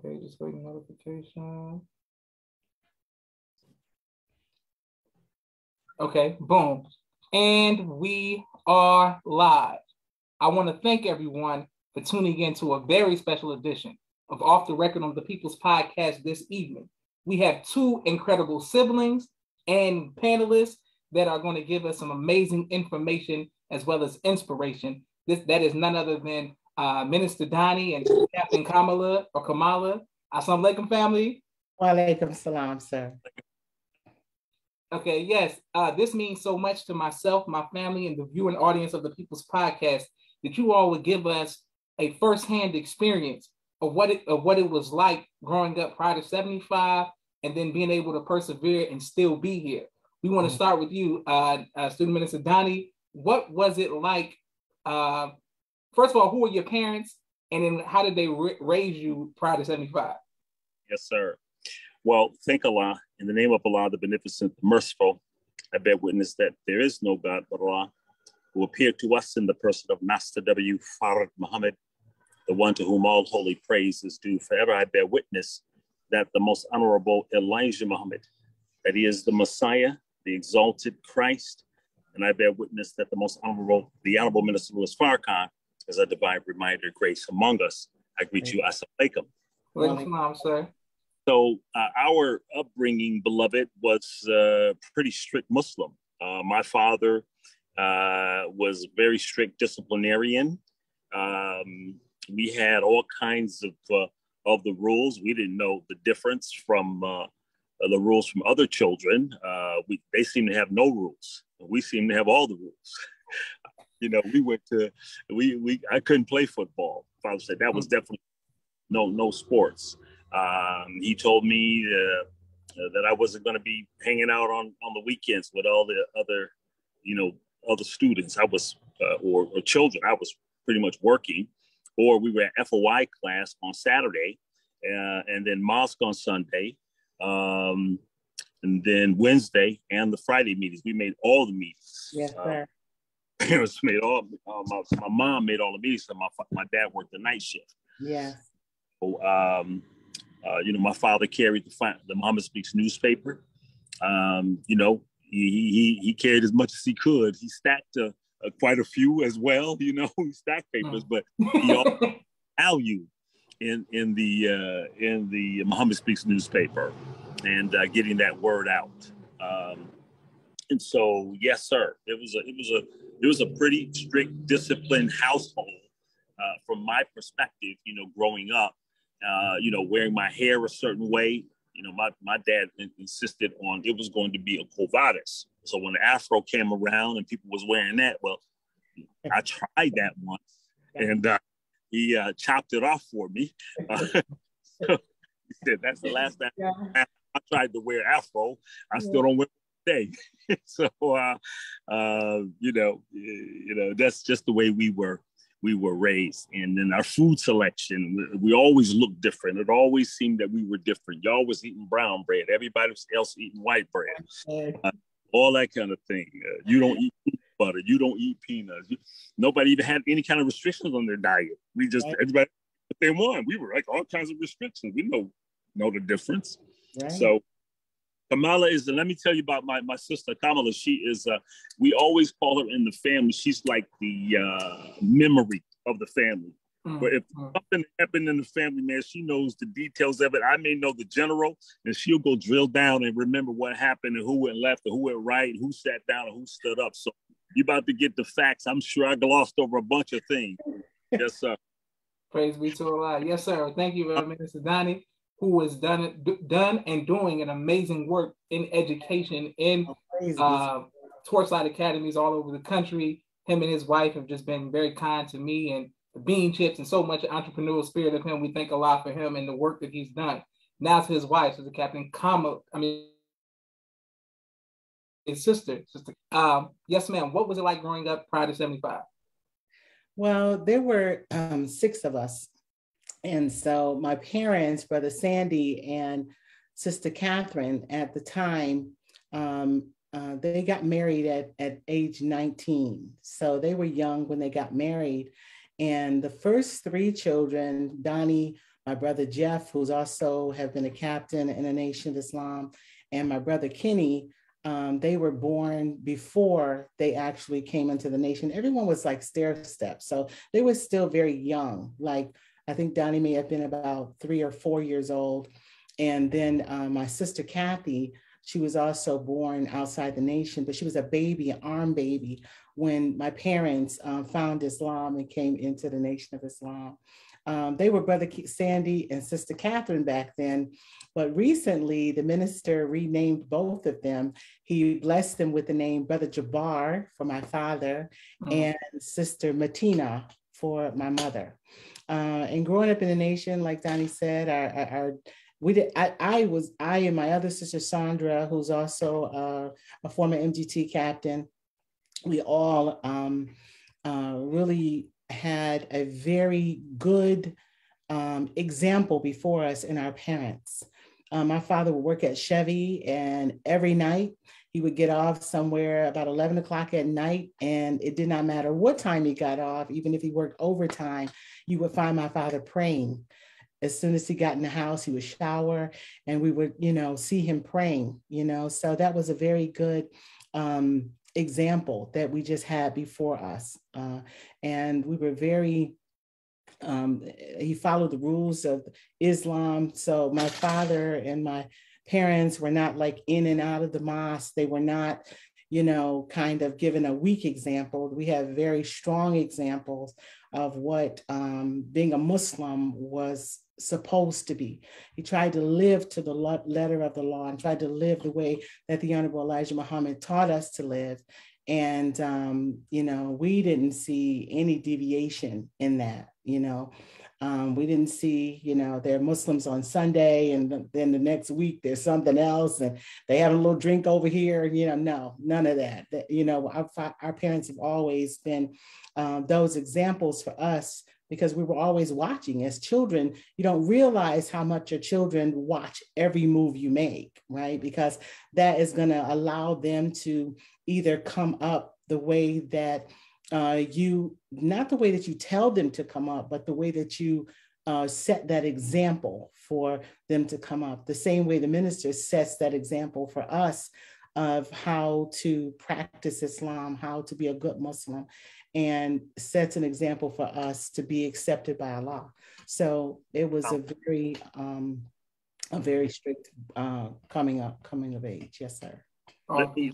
Okay, just waiting notification. Okay, boom. And we are live. I want to thank everyone for tuning in to a very special edition of Off the Record on the People's Podcast this evening. We have two incredible siblings and panelists that are going to give us some amazing information as well as inspiration. That is none other than Minister Donnie and Captain Kamala or Kamala. Assalamu alaikum, family. Wa alaikum salam, sir. Okay, yes. This means so much to myself, my family, and the viewing audience of the People's Podcast that you all would give us a firsthand experience of what it was like growing up prior to 75 and then being able to persevere and still be here. We want to start with you, Student Minister Donnie. What was it like? First of all, who were your parents? And then how did they raise you prior to 75? Yes, sir. Well, thank Allah. In the name of Allah, the Beneficent, the Merciful, I bear witness that there is no God but Allah, who appeared to us in the person of Master W. Farad Muhammad, the one to whom all holy praise is due. Forever I bear witness that the most honorable Elijah Muhammad, that he is the Messiah, the exalted Christ, and I bear witness that the Honorable Minister Louis Farrakhan is a divine reminder, grace among us. I greet you, Assalamu alaikum. Welcome, sir. So our upbringing, beloved, was pretty strict Muslim. My father was a very strict disciplinarian. We had all kinds of the rules. We didn't know the difference from the rules from other children. They seem to have no rules. We seem to have all the rules. You know, I couldn't play football. Father said that was definitely no sports. He told me that I wasn't going to be hanging out on the weekends with all the other students. I was, or children. I was pretty much working, or we were at FOI class on Saturday, and then mosque on Sunday, and then Wednesday and the Friday meetings. We made all the meetings. Yes, sir. Parents made all. My mom made all the meetings, so my dad worked the night shift. Yes. So, my father carried the Muhammad Speaks newspaper. He carried as much as he could. He stacked quite a few as well. He stacked papers, but he also value in the Muhammad Speaks newspaper and getting that word out. And so, yes, sir, it was a pretty strict, disciplined household from my perspective. Growing up. Wearing my hair a certain way. My dad insisted on it was going to be a covadas. So when the afro came around and people was wearing that, well, I tried that once, and he chopped it off for me. So he said, "That's the last time I tried to wear afro. I still don't wear it today." So that's just the way we were raised. And then our food selection, we always looked different. It always seemed that we were different. Y'all was eating brown bread. Everybody else eating white bread. All that kind of thing. You don't eat peanut butter. You don't eat peanuts. Nobody even had any kind of restrictions on their diet. We just, everybody, what they want. We were like all kinds of restrictions. We know the difference. Right. So Kamala is, let me tell you about my sister Kamala. She is, we always call her in the family. She's like the memory of the family. But if something happened in the family, man, she knows the details of it. I may know the general, and she'll go drill down and remember what happened and who went left and who went right, and who sat down and who stood up. So you're about to get the facts. I'm sure I glossed over a bunch of things. Yes, sir. Praise be to Allah. Yes, sir. Thank you, Minister Donnie, who has done and doing an amazing work in education in Torchlight Academies all over the country. Him and his wife have just been very kind to me, and the bean chips and so much entrepreneurial spirit of him. We thank Allah for him and the work that he's done. Now to his wife, Sister Captain Kamala, his sister. Yes, ma'am. What was it like growing up prior to 75? Well, there were 6 of us. And so my parents, Brother Sandy and Sister Catherine, at the time, they got married at age 19. So they were young when they got married. And the first 3 children, Donnie, my brother Jeff, who's also have been a captain in the Nation of Islam, and my brother Kenny. They were born before they actually came into the nation. Everyone was like stair steps. So they were still very young. Like, I think Donnie may have been about 3 or 4 years old. And then my sister Kathy, she was also born outside the nation, but she was a baby, an arm baby, when my parents found Islam and came into the Nation of Islam. They were Brother Sandy and Sister Catherine back then, but recently the minister renamed both of them. He blessed them with the name Brother Jabbar for my father and Sister Matina for my mother. And growing up in the nation, like Donnie said, I and my other sister Sandra, who's also a former MGT captain, we all really had a very good example before us in our parents. My father would work at Chevy, and every night he would get off somewhere about 11 o'clock at night, and it did not matter what time he got off. Even if he worked overtime, you would find my father praying. As soon as he got in the house, he would shower, and we would, see him praying, So that was a very good example that we just had before us. And we were very, he followed the rules of Islam. So my father and my parents were not like in and out of the mosque. They were not, kind of given a weak example. We have very strong examples of what being a Muslim was supposed to be. He tried to live to the letter of the law and tried to live the way that the Honorable Elijah Muhammad taught us to live. And, we didn't see any deviation in that, we didn't see, they're Muslims on Sunday and then the next week there's something else and they have a little drink over here, no, none of that. Our parents have always been those examples for us, because we were always watching. As children, you don't realize how much your children watch every move you make, right? Because that is going to allow them to either come up the way that not the way that you tell them to come up, but the way that you set that example for them to come up. The same way the minister sets that example for us of how to practice Islam, how to be a good Muslim, and sets an example for us to be accepted by Allah. So it was a very strict coming of age. Yes, sir. Let me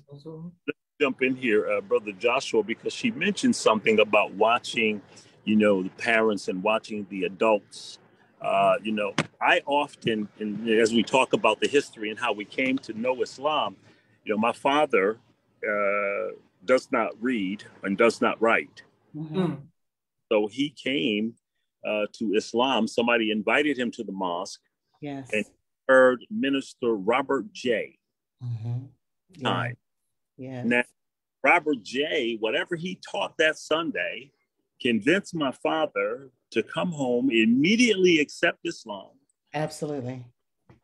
jump in here, Brother Joshua, because she mentioned something about watching, the parents and watching the adults. I often, and as we talk about the history and how we came to know Islam, my father does not read and does not write. Mm-hmm. So he came to Islam. Somebody invited him to the mosque. Yes. And heard Minister Robert J. Mm-hmm. Time. Yes. Now, Robert J., whatever he taught that Sunday, convinced my father to come home, immediately accept Islam. Absolutely.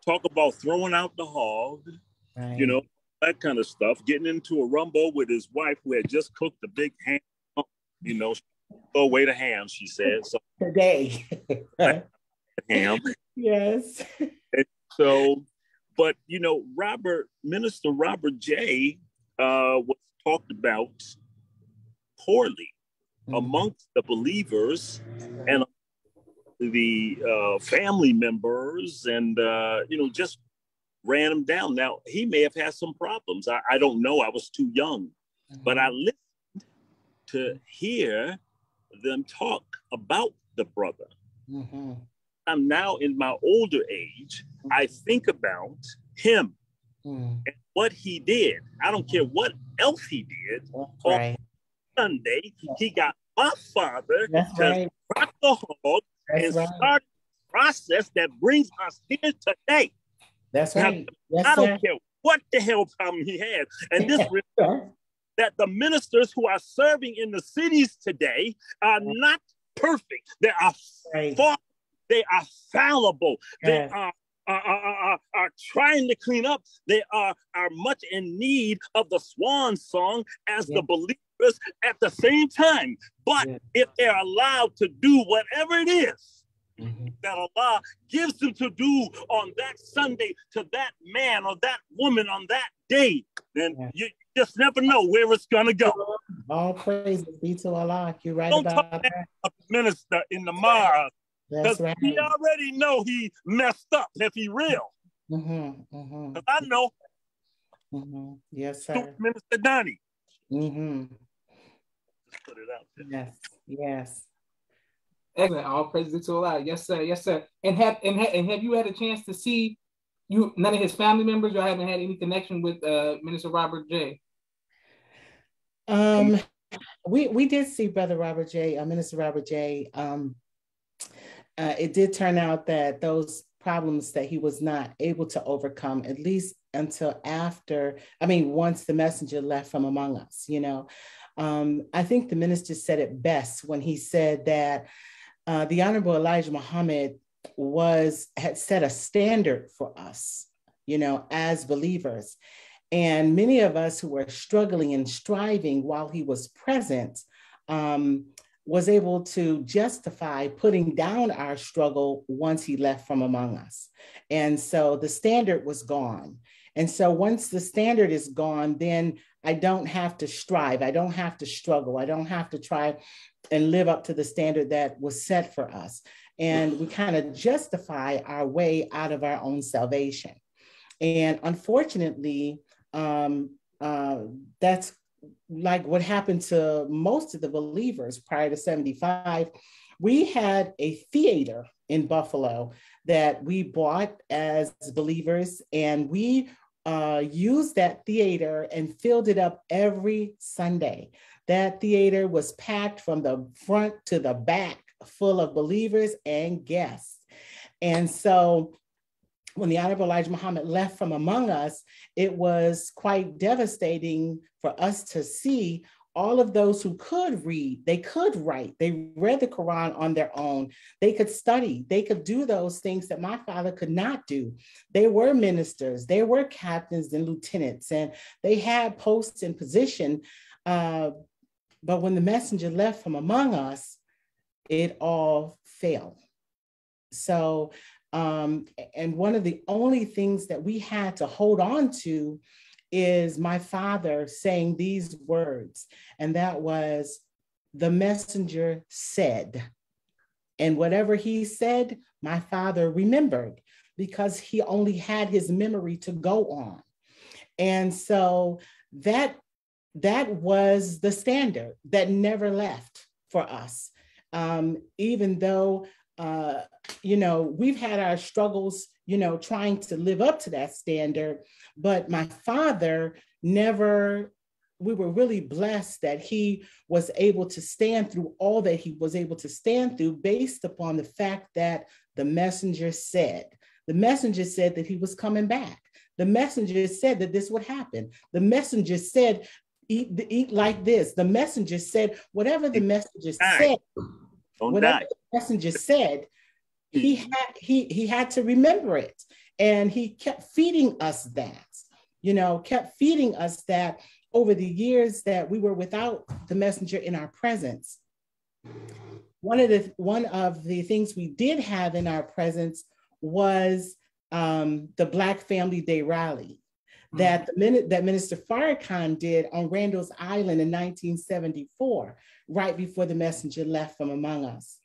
Talk about throwing out the hog, right. That kind of stuff, getting into a rumble with his wife who had just cooked a big ham, throw away the ham, she said. So today. ham. Yes. And so, but, Minister Robert J. Was talked about poorly amongst the believers and the family members, and, just ran him down. Now, he may have had some problems. I don't know. I was too young. But I listened to hear them talk about the brother. I'm now in my older age. I think about him and what he did. I don't care what else he did. Right. On Sunday, he got my father to rock the hog and start the process that brings us here today. That's right. Yes, I don't care what the hell problem he had. And this that the ministers who are serving in the cities today are not perfect. They are they are fallible. They are trying to clean up. They are much in need of the swan song as the believers at the same time. But if they're allowed to do whatever it is that Allah gives him to do on that Sunday to that man or that woman on that day, then you just never know where it's going to go. All praises be to Allah. You're right. Don't about talk that. about the minister in the mosque. That's right. He already know he messed up if he real. Because I know. Yes, sir. Minister Donnie. Put it out there. Yes, yes. Excellent. All praises to Allah. Yes, sir. Yes, sir. And have you had a chance to see none of his family members? You haven't had any connection with Minister Robert J. We did see Brother Robert J. Minister Robert J. It did turn out that those problems that he was not able to overcome, at least until once the messenger left from among us, I think the minister said it best when he said that the Honorable Elijah Muhammad had set a standard for us, as believers. And many of us who were struggling and striving while he was present, was able to justify putting down our struggle once he left from among us. And so the standard was gone. And so once the standard is gone, then I don't have to strive. I don't have to struggle. I don't have to try and live up to the standard that was set for us. And we kind of justify our way out of our own salvation. And unfortunately, that's like what happened to most of the believers prior to 75. We had a theater in Buffalo that we bought as believers, and we used that theater and filled it up every Sunday. That theater was packed from the front to the back, full of believers and guests. And so when the Honorable Elijah Muhammad left from among us, it was quite devastating for us to see all of those who could read, they could write, they read the Quran on their own, they could study, they could do those things that my father could not do. They were ministers, they were captains and lieutenants, and they had posts and position. But when the messenger left from among us, it all failed. So, and one of the only things that we had to hold on to is my father saying these words, and that was, the messenger said. And whatever he said, my father remembered, because he only had his memory to go on. And so that was the standard that never left for us. Even though, we've had our struggles, trying to live up to that standard, but my father never, we were really blessed that he was able to stand through all that he was able to stand through based upon the fact that the messenger said that he was coming back. The messenger said that this would happen. The messenger said, eat like this. The messenger said, whatever the messenger said, whatever the messenger said, he had to remember it. And he kept feeding us that, over the years that we were without the messenger in our presence. One of the things we did have in our presence was the Black Family Day rally that Minister Farrakhan did on Randall's Island in 1974, right before the messenger left from among us.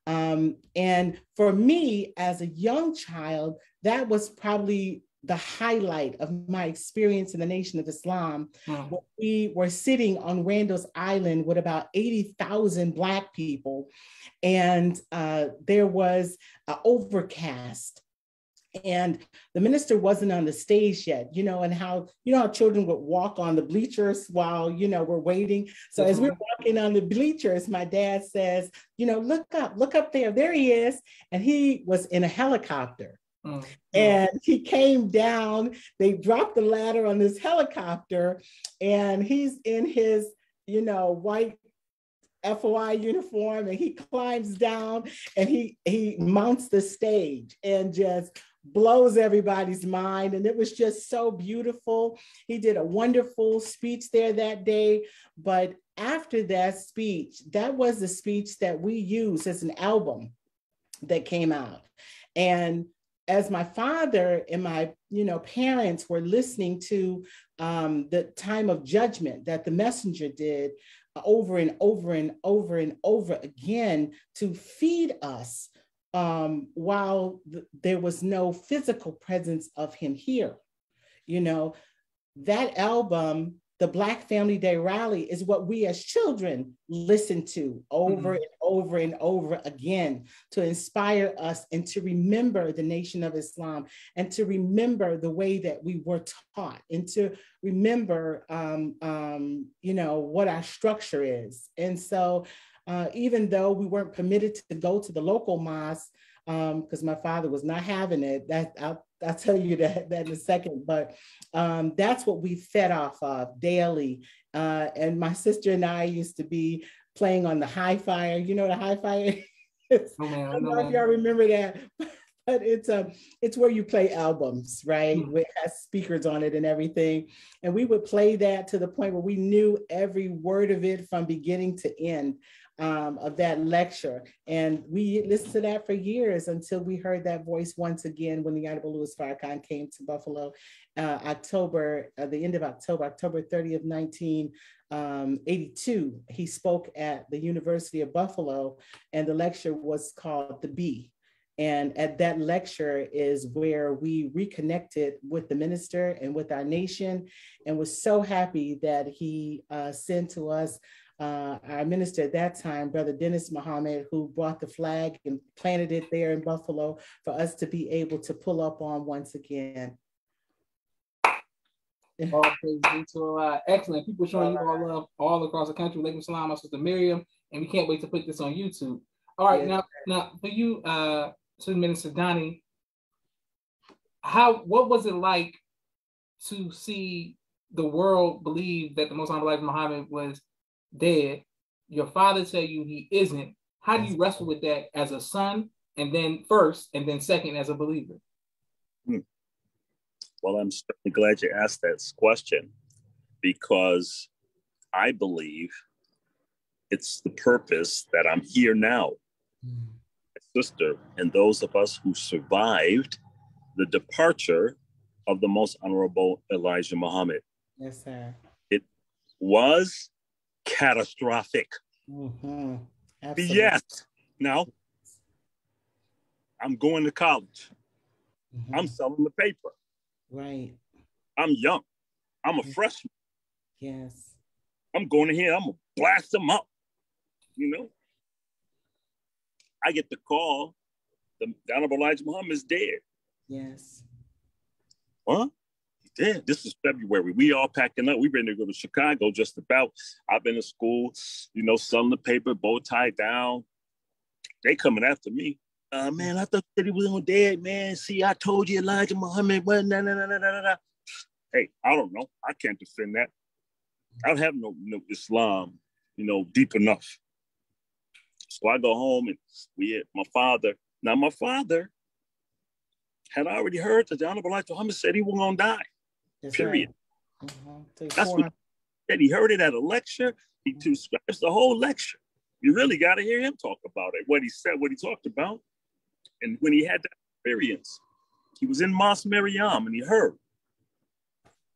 And for me, as a young child, that was probably the highlight of my experience in the Nation of Islam. When we were sitting on Randall's Island with about 80,000 Black people, and there was an overcast. And the minister wasn't on the stage yet, and how children would walk on the bleachers while, we're waiting. So as we're walking on the bleachers, my dad says, look up there he is. And he was in a helicopter. And he came down, they dropped the ladder on this helicopter, and he's in his, white FOI uniform, and he climbs down and he mounts the stage and just blows everybody's mind. And it was just so beautiful. He did a wonderful speech there that day. But after that speech, that was the speech that we used as an album that came out. And as my father and my, parents were listening to the time of judgment that the messenger did over and over and over and over again to feed us while there was no physical presence of him here. That album, the Black Family Day Rally, is what we as children listen to over and over and over again to inspire us and to remember the Nation of Islam and to remember the way that we were taught and to remember, what our structure is. And so even though we weren't permitted to go to the local mosque, because my father was not having it, I'll tell you that in a second, but that's what we fed off of daily. And my sister and I used to be playing on the hi-fi. You know what a hi-fi is? I don't know if y'all remember that, but it's where you play albums, right? It has speakers on it and everything. And we would play that to the point where we knew every word of it from beginning to end. Of that lecture. And we listened to that for years until we heard that voice once again when the Honorable Louis Farrakhan came to Buffalo, the end of October 30th, 1982. He spoke at the University of Buffalo, and the lecture was called The Bee. And at that lecture is where we reconnected with the minister and with our nation, and was so happy that he sent to us our minister at that time, Brother Dennis Muhammad, who brought the flag and planted it there in Buffalo for us to be able to pull up on once again. All praise be to Allah. Excellent. People showing you all love all across the country. Alaikum salam, my sister Miriam, and we can't wait to put this on YouTube. All right, yes. Now for you, to Minister Donnie, what was it like to see the world believe that the Most Hon Elijah Muhammad was dead, your father tell you he isn't? How do you wrestle with that as a son, and then first, and then second as a believer? Well, I'm certainly glad you asked that question, because I believe it's the purpose that I'm here now. My sister and those of us who survived the departure of the Most Honorable Elijah Muhammad. Yes, sir. It was catastrophic. Yes. Now, I'm going to college. I'm selling the paper. Right. I'm young. I'm a freshman. Yes. I'm going in here. I'm going to blast them up. I get the call. The Honorable Elijah Muhammad is dead. Yes. Huh? Yeah, this is February. We all packing up. We've been to go to Chicago just about. I've been to school, selling the paper, bow tie down. They coming after me. Man, I thought that he was on dead, man. See, I told you Elijah Muhammad. Well, nah. Hey, I don't know. I can't defend that. I don't have no Islam, deep enough. So I go home and my father had already heard that the Honorable Elijah Muhammad said he was going to die. Yes, period. Right. That's what he said. He heard it at a lecture. He transcribes the whole lecture. You really got to hear him talk about it, what he said, what he talked about. And when he had that experience, he was in Mosque Maryam and he heard.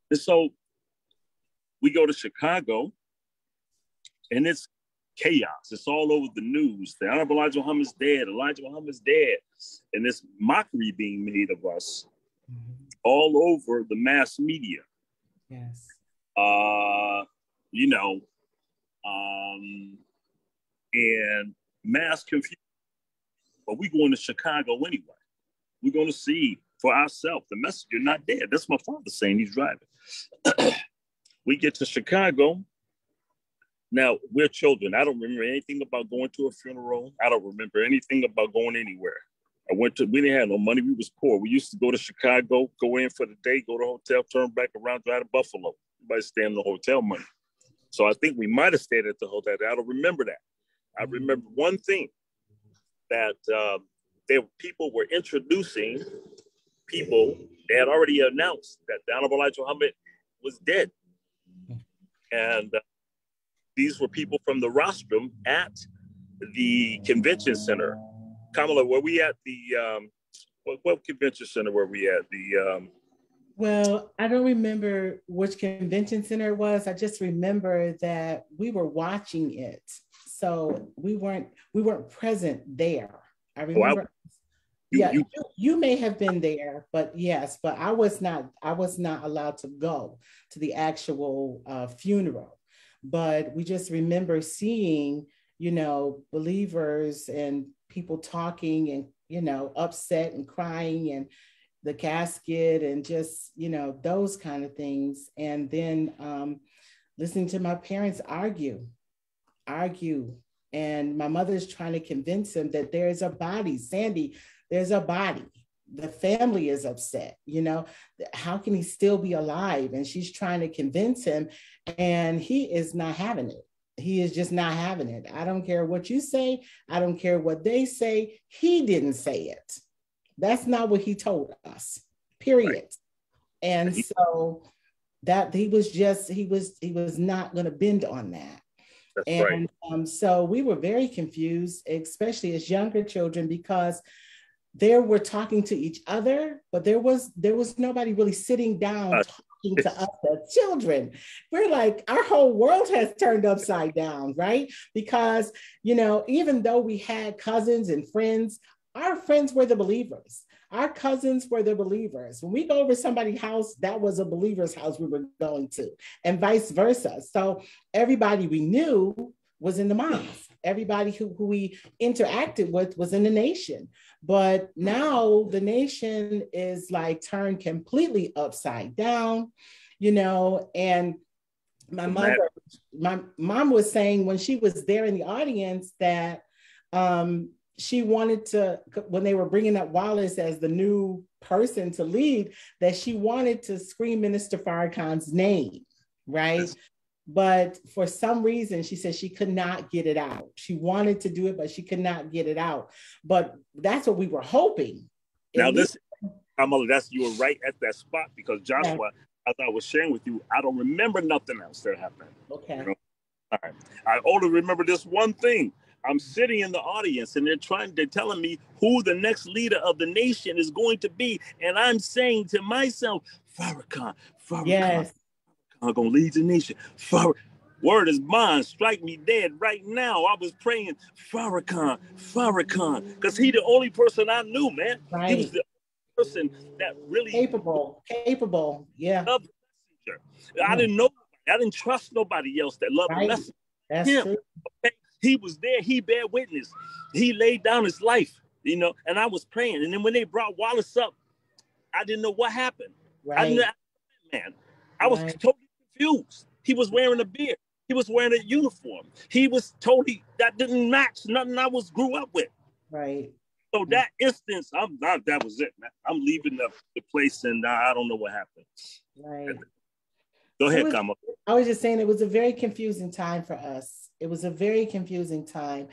And so we go to Chicago and it's chaos. It's all over the news. The Honorable Elijah Muhammad's dead. Elijah Muhammad's dead. And this mockery being made of us all over the mass media. Yes. And mass confusion. But we're going to Chicago anyway. We're going to see for ourselves. The messenger not dead. That's my father saying he's driving. We get to Chicago. Now, we're children. I don't remember anything about going to a funeral. I don't remember anything about going anywhere. We didn't have no money. We was poor. We used to go to Chicago, go in for the day, go to the hotel, turn back around, drive to Buffalo. Everybody staying in the hotel money. So I think we might have stayed at the hotel. I don't remember that. I remember one thing, that people were introducing people. They had already announced that the Honorable Elijah Muhammad was dead. And these were people from the rostrum at the convention center Kamala, were we at the what convention center were we at? Well, I don't remember which convention center it was. I just remember that we were watching it. So we weren't present there. I remember. You may have been there, but yes, but I was not allowed to go to the actual funeral. But we just remember seeing, believers and people talking and, upset and crying and the casket and just, those kind of things. And then listening to my parents argue. And my mother's trying to convince him that there's a body, Sandy, there's a body. The family is upset, how can he still be alive? And she's trying to convince him, and he is not having it. He is just not having it. I don't care what you say. I don't care what they say. He didn't say it. That's not what he told us, period. Right. And so that he was not going to bend on that. That's and right. So we were very confused, especially as younger children, because they were talking to each other, but there was nobody really sitting down talking to us as children. We're like, our whole world has turned upside down, right? Because, even though we had cousins and friends, our friends were the believers. Our cousins were the believers. When we go over somebody's house, that was a believer's house we were going to, and vice versa. So everybody we knew was in the mosque. Everybody who we interacted with was in the nation. But now the nation is like turned completely upside down, and my mom was saying when she was there in the audience that she wanted to, when they were bringing up Wallace as the new person to lead, that she wanted to scream Minister Farrakhan's name, right? But for some reason, she said she could not get it out. She wanted to do it, but she could not get it out. But that's what we were hoping. Now, listen, Kamala, you were right at that spot, because Joshua, as I was sharing with you, I don't remember nothing else that happened. Okay. All right. I only remember this one thing. I'm sitting in the audience and they're telling me who the next leader of the nation is going to be. And I'm saying to myself, Farrakhan, yes. I'm going to lead the nation. Word is bond, strike me dead right now. I was praying, Farrakhan, because he the only person I knew, man. Right. He was the person that really capable. Yeah. Loved the messenger. I didn't know. I didn't trust nobody else that loved the messenger. That's true. Okay? He was there. He bare witness. He laid down his life, and I was praying. And then when they brought Wallace up, I didn't know what happened. Right. I was totally confused. He was wearing a beard. He was wearing a uniform. He was totally, that didn't match nothing I grew up with. Right. So that instance, that was it, man. I'm leaving the place, and I don't know what happened. Right. Go ahead, Kamala. I was just saying it was a very confusing time for us. It was a very confusing time.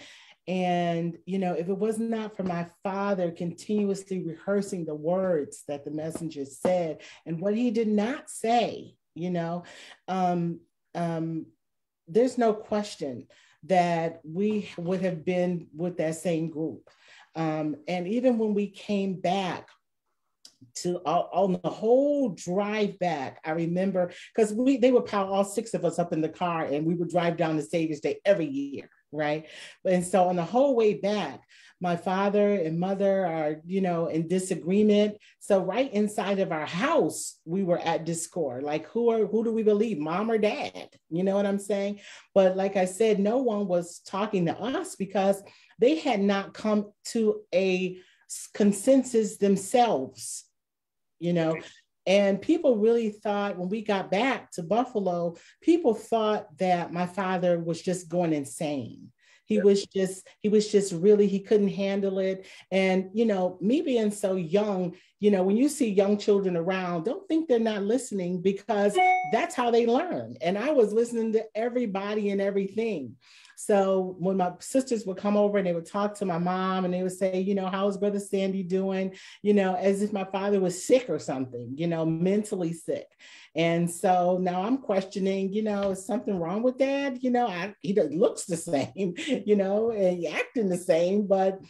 And, if it was not for my father continuously rehearsing the words that the messenger said and what he did not say, there's no question that we would have been with that same group. And even when we came back on the whole drive back, I remember, because they would pile all six of us up in the car and we would drive down to Savior's Day every year, right? And so on the whole way back, my father and mother are, in disagreement. So right inside of our house, we were at discord. Like, who do we believe, mom or dad? You know what I'm saying? But like I said, no one was talking to us because they had not come to a consensus themselves, and people really thought when we got back to Buffalo, people thought that my father was just going insane. He was just really, he couldn't handle it. And, me being so young, when you see young children around, don't think they're not listening, because that's how they learn. And I was listening to everybody and everything. So when my sisters would come over and they would talk to my mom and they would say, how's Brother Sandy doing? As if my father was sick or something, mentally sick. And so now I'm questioning, is something wrong with Dad? He looks the same, and he acting the same, but,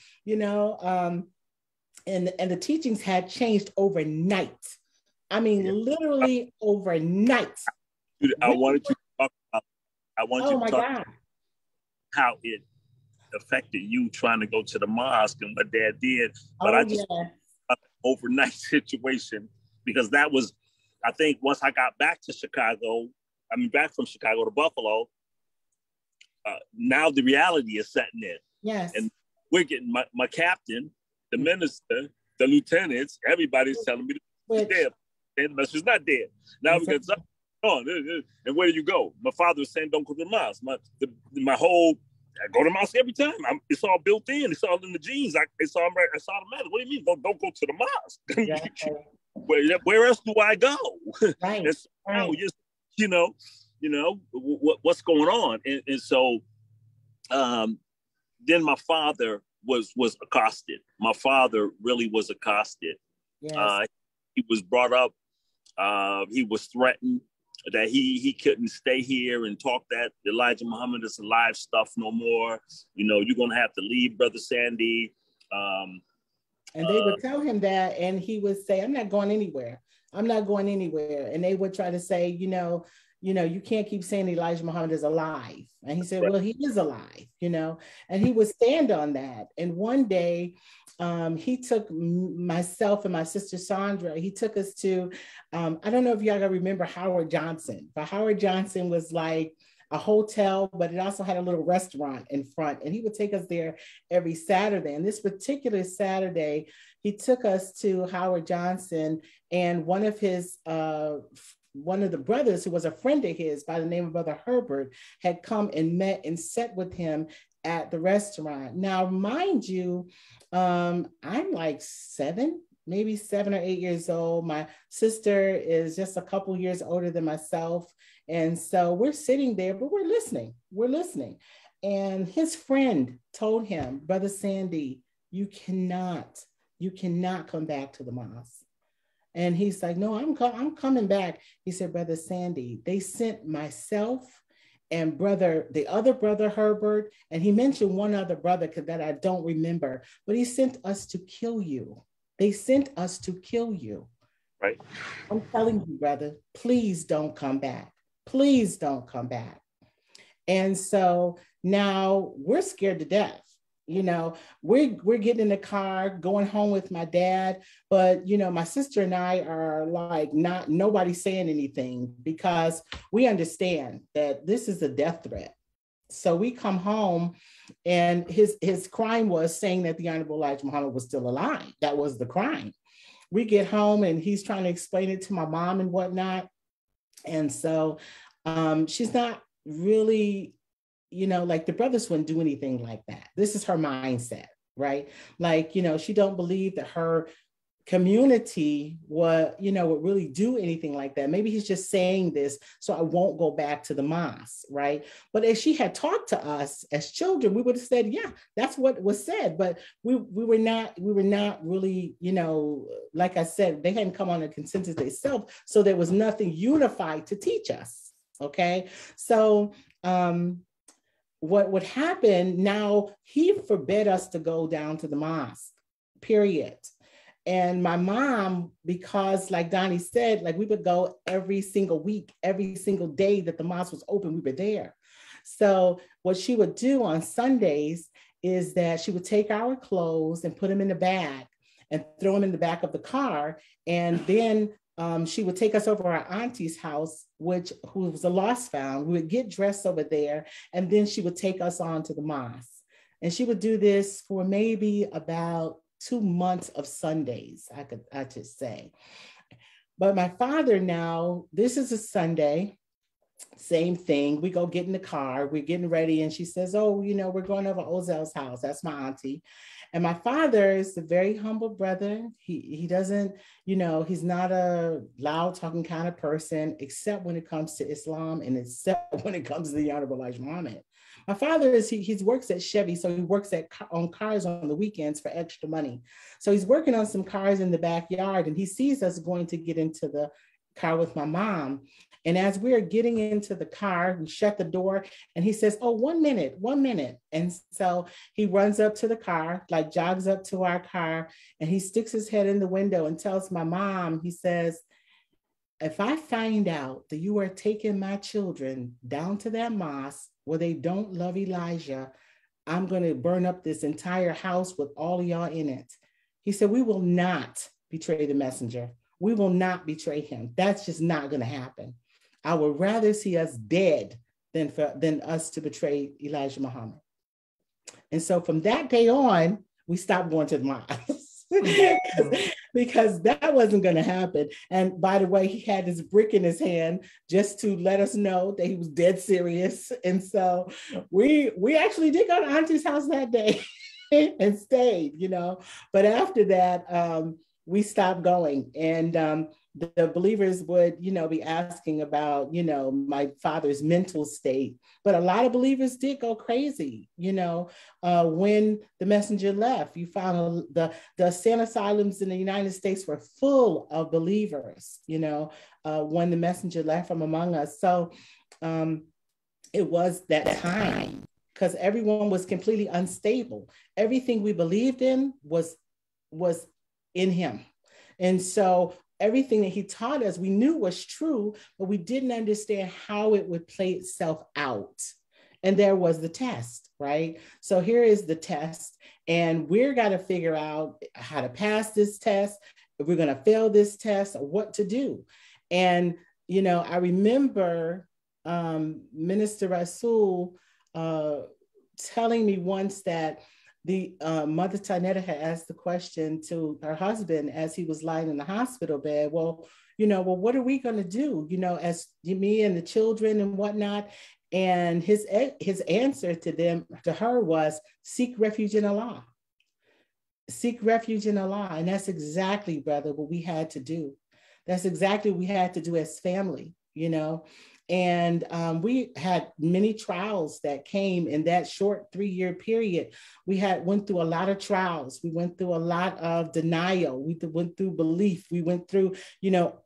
and the teachings had changed overnight. I mean, literally overnight. I wanted to talk about, oh my God, how it affected you trying to go to the mosque and what Dad did. But I just overnight situation, because that was, I think once I got back from Chicago to Buffalo, now the reality is setting in. Yes. And we're getting my captain, the minister, the lieutenants, everybody's telling me he's dead. And the message is not dead. Now we got something on. And where do you go? My father was saying, don't go to the mosque. My whole, I go to the mosque every time. It's all built in. It's all in the genes. It's automatic. What do you mean? Don't go to the mosque. Yeah. Where else do I go? Right. And so what's going on? And so then my father was accosted. My father really was accosted. Yes. He was brought up. He was threatened that he couldn't stay here and talk that Elijah Muhammad is alive stuff no more. You're gonna have to leave, Brother Sandy. And they would tell him that, and he would say, I'm not going anywhere. I'm not going anywhere. And they would try to say, you can't keep saying Elijah Muhammad is alive. And he said, well, he is alive, and he would stand on that. And one day he took myself and my sister Sandra, he took us to, I don't know if y'all remember Howard Johnson, but Howard Johnson was like a hotel, but it also had a little restaurant in front. And he would take us there every Saturday. And this particular Saturday, he took us to Howard Johnson, and one of the brothers, who was a friend of his by the name of Brother Herbert, had come and met and sat with him at the restaurant. Now, mind you, I'm like maybe 7 or 8 years old. My sister is just a couple years older than myself. And so we're sitting there, but we're listening. And his friend told him, Brother Sandy, you cannot come back to the mosque. And he's like, no, I'm coming back. He said, Brother Sandy, they sent myself and the other brother Herbert, and he mentioned one other brother that I don't remember, but he sent us to kill you. They sent us to kill you. Right. I'm telling you, brother, please don't come back. Please don't come back. And so now we're scared to death. We're getting in the car, going home with my dad, but my sister and I are like nobody saying anything, because we understand that this is a death threat. So we come home, and his crime was saying that the Honorable Elijah Muhammad was still alive. That was the crime. We get home, and he's trying to explain it to my mom and whatnot. And so she's not really, like the brothers wouldn't do anything like that. This is her mindset, right? Like, she don't believe that her community would really do anything like that. Maybe he's just saying this so I won't go back to the mosque, right? But if she had talked to us as children, we would have said, yeah, that's what was said. But we were not really, like I said, they hadn't come on a consensus themselves, so there was nothing unified to teach us. Okay, so what would happen now? He forbid us to go down to the mosque, period. And my mom, because like Donnie said, like we would go every single week, every single day that the mosque was open, we were there. So what she would do on Sundays is that she would take our clothes and put them in a bag and throw them in the back of the car. And then she would take us over our auntie's house, who was a lost found. We would get dressed over there, and then she would take us on to the mosque. And she would do this for maybe about 2 months of Sundays, I should say. But my father now, this is a Sunday, Same thing. We go get in the car. We're getting ready. And she says, oh, we're going over Ozel's house. That's my auntie. And my father is a very humble brother. He doesn't, he's not a loud talking kind of person, except when it comes to Islam and except when it comes to the Honorable Elijah Muhammad. My father he works at Chevy, so he works on cars on the weekends for extra money. So he's working on some cars in the backyard, and he sees us going to get into the car with my mom. And as we're getting into the car, we shut the door and he says, oh, 1 minute, 1 minute. And so he runs up to the car, like jogs up to our car, and he sticks his head in the window and tells my mom, he says, if I find out that you are taking my children down to that mosque where they don't love Elijah, I'm going to burn up this entire house with all of y'all in it. He said, we will not betray the messenger. We will not betray him. That's just not going to happen. I would rather see us dead than us to betray Elijah Muhammad. And so from that day on, we stopped going to the mosque because that wasn't going to happen. And by the way, he had this brick in his hand just to let us know that he was dead serious. And so we actually did go to Auntie's house that day and stayed, But after that, we stopped going. And the believers would, be asking about, my father's mental state. But a lot of believers did go crazy, when the messenger left. You found the insane asylums in the United States were full of believers, when the messenger left from among us. So it was that time because everyone was completely unstable. Everything we believed in was in him. And so everything that he taught us, we knew was true, but we didn't understand how it would play itself out. And there was the test, right? So here is the test. And we're got to figure out how to pass this test, if we're going to fail this test, or what to do. And, I remember Minister Rasul telling me once that the Mother Tanetta had asked the question to her husband as he was lying in the hospital bed. Well, what are we going to do? As me and the children and whatnot. And his answer to her was, seek refuge in Allah. Seek refuge in Allah. And that's exactly, brother, what we had to do. That's exactly what we had to do as family, And we had many trials that came in that short 3-year period. We went through a lot of trials. We went through a lot of denial. We went through belief. We went through,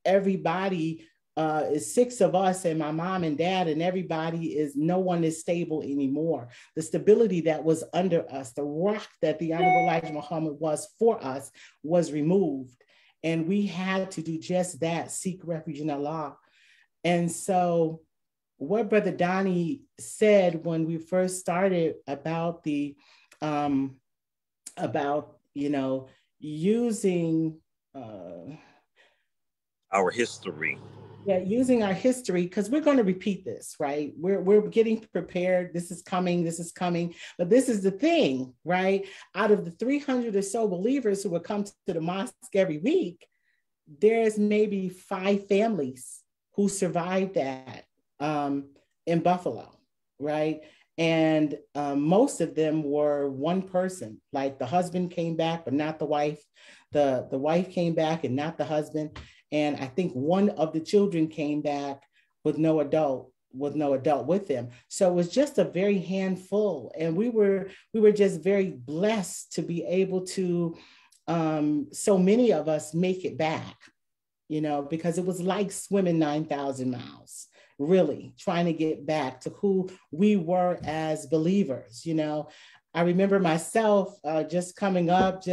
everybody is 6 of us and my mom and dad, and no one is stable anymore. The stability that was under us, the rock that the Honorable Elijah Muhammad was for us, was removed. And we had to do just that, seek refuge in Allah. And so what Brother Donnie said when we first started about using our history. Yeah, using our history, because we're going to repeat this, right? We're getting prepared. This is coming. But this is the thing, right? Out of the 300 or so believers who would come to the mosque every week, there's maybe 5 families who survived that in Buffalo, right? And most of them were one person, like the husband came back, but not the wife. The wife came back and not the husband. And I think one of the children came back with no adult with them. So it was just a very handful. And we were just very blessed to be able to, so many of us make it back, because it was like swimming 9,000 miles, really trying to get back to who we were as believers. I remember myself just coming up,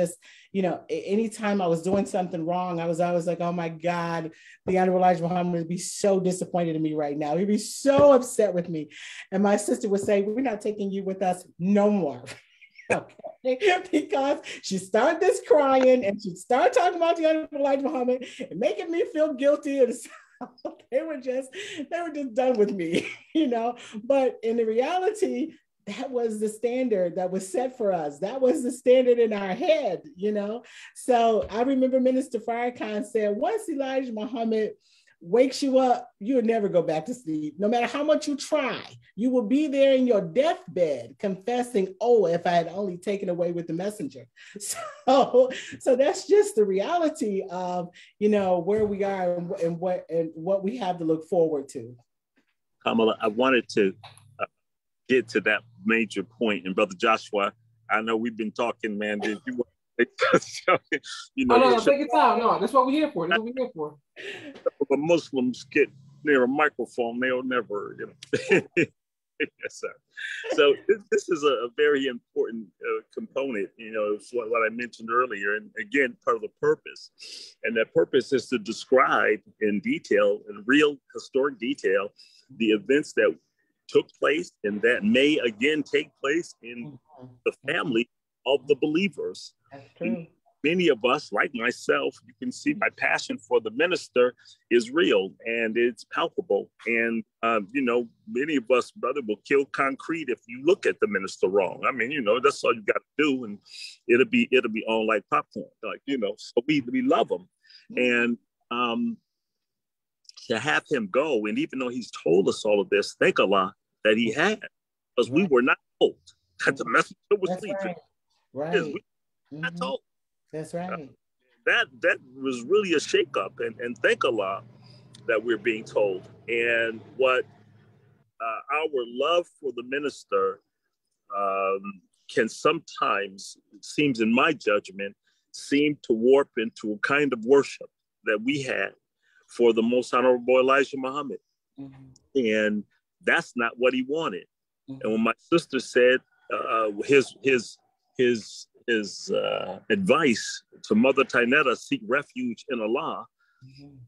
anytime I was doing something wrong, I was always like, oh my God, the Honorable Elijah Muhammad would be so disappointed in me right now. He'd be so upset with me. And my sister would say, we're not taking you with us no more. Okay, because she started this crying and she started talking about the Honorable Elijah Muhammad and making me feel guilty. And so they were just done with me, But in the reality, that was the standard that was set for us. That was the standard in our head, So I remember Minister Farrakhan said, once Elijah Muhammad wakes you up, you'll never go back to sleep. No matter how much you try, you will be there in your deathbed confessing, oh, if I had only taken away with the messenger. So that's just the reality of, where we are and what we have to look forward to. Kamala, I wanted to get to that major point. And Brother Joshua, I know we've been talking, man. Did you want to no, take your time. No, that's what we're here for. That's what we're here for. If Muslims get near a microphone, they'll never, Yes, sir. So this is a very important component, it's what I mentioned earlier. And again, part of the purpose. And that purpose is to describe in detail, in real historic detail, the events that took place and that may again take place in the family of the believers. That's true. Many of us, like myself, you can see my passion for the minister is real and it's palpable. And, many of us, brother, will kill concrete if you look at the minister wrong. I mean, that's all you got to do. And it'll be on like popcorn, so we love him. And to have him go, and even though he's told us all of this, thank Allah that he had, because we were not told that the messenger was sleeping. Right. We were not told. That's right. That was really a shakeup, and thank Allah that we're being told. And what our love for the minister can sometimes, it seems in my judgment, seem to warp into a kind of worship that we had for the most honorable Elijah Muhammad. And that's not what he wanted. And when my sister said his advice to Mother Tainetta, seek refuge in Allah,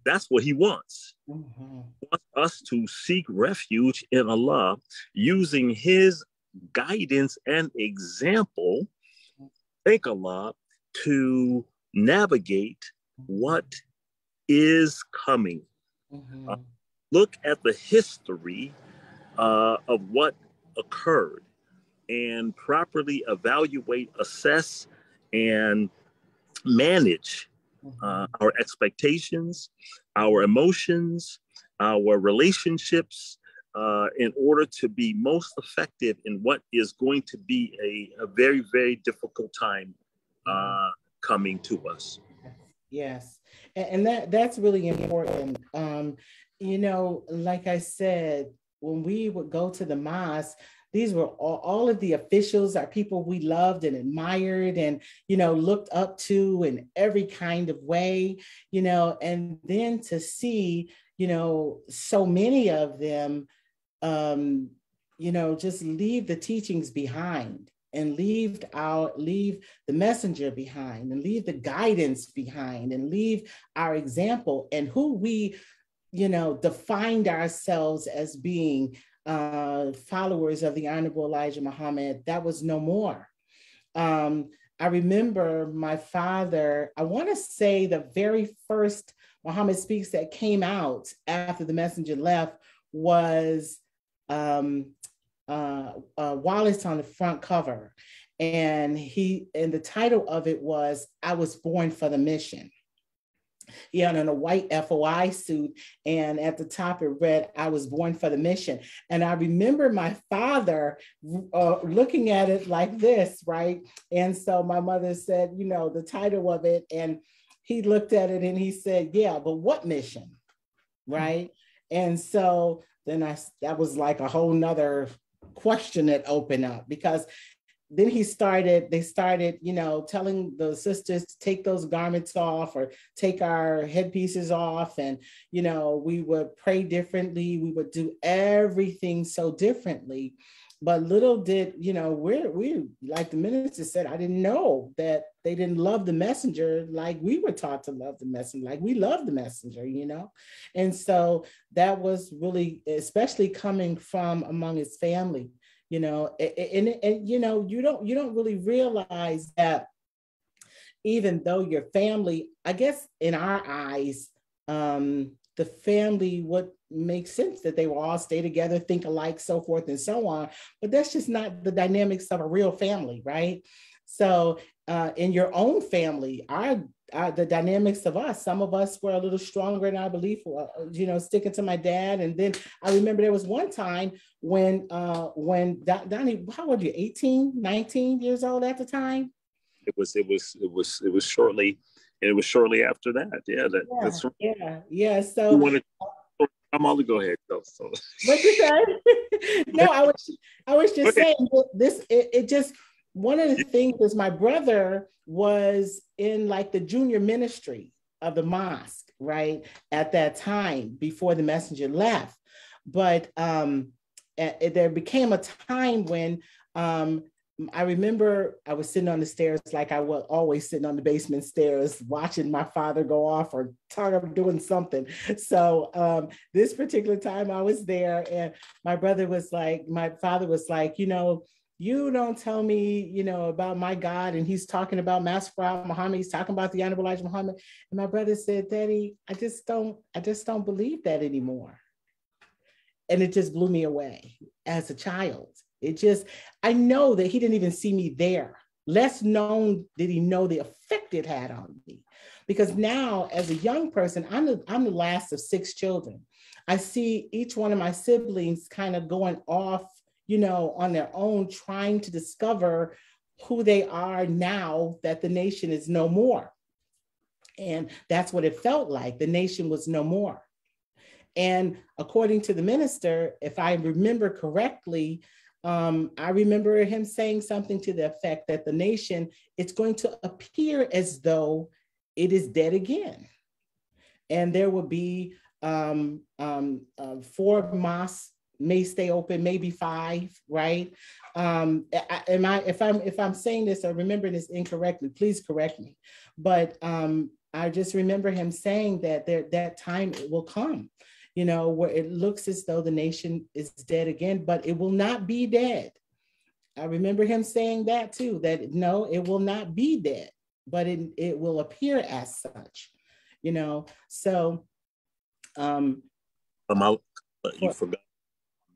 that's what he wants. He wants us to seek refuge in Allah using his guidance and example, thank Allah, to navigate what is coming. Look at the history of what occurred and properly evaluate, assess, and manage our expectations, our emotions, our relationships, in order to be most effective in what is going to be a very, very difficult time coming to us. Yes, and that's really important. Like I said, when we would go to the mosque, these were all of the officials are people we loved and admired and, looked up to in every kind of way, and then to see, so many of them, just leave the teachings behind and leave the messenger behind and leave the guidance behind and leave our example and who we, defined ourselves as being followers of the Honorable Elijah Muhammad. That was no more. I remember my father, I want to say the very first Muhammad Speaks that came out after the messenger left was Wallace on the front cover. And the title of it was, I Was Born for the Mission. He had on a white FOI suit, and at the top it read, I was born for the mission. And I remember my father looking at it like this, right? And so my mother said, the title of it, and he looked at it and he said, yeah, but what mission, right? And so then that was like a whole nother question that opened up, because then they started, telling the sisters to take those garments off or take our headpieces off. And, we would pray differently. We would do everything so differently. But little did, we like the minister said, I didn't know that they didn't love the messenger like we were taught to love the messenger, like we love the messenger, And so that was really, especially coming from among his family. You don't really realize that even though your family, I guess in our eyes, the family would make sense that they will all stay together, think alike, so forth and so on. But that's just not the dynamics of a real family, right? So in your own family, the dynamics of us, some of us were a little stronger in our belief, sticking to my dad. And then I remember there was one time when Donnie, how old are you, 18, 19 years old at the time? It was shortly, and it was shortly after that. Yeah, that's right. Yeah. So I'm all to go ahead. So. What you say? No, I was just saying this. It just, one of the things is my brother was in like the junior ministry of the mosque, right, at that time before the messenger left. But there became a time when I remember I was sitting on the stairs, like I was always sitting on the basement stairs, watching my father go off or doing something. So this particular time I was there, and my father was like, you don't tell me, about my God. And he's talking about Master Prophet Muhammad. He's talking about the Honorable Elijah Muhammad. And my brother said, Daddy, I just don't believe that anymore. And it just blew me away as a child. I know that he didn't even see me there. Less known did he know the effect it had on me. Because now, as a young person, I'm the last of 6 children. I see each one of my siblings kind of going off, on their own, trying to discover who they are now that the nation is no more. And that's what it felt like. The nation was no more. And according to the minister, if I remember correctly, I remember him saying something to the effect that the nation, it's going to appear as though it is dead again. And there will be 4 mosques may stay open, maybe 5, right? If I'm saying this or remembering this incorrectly, please correct me. But I just remember him saying that that time will come, where it looks as though the nation is dead again, but it will not be dead. I remember him saying that too, that no, it will not be dead, but it will appear as such, so. You forgot,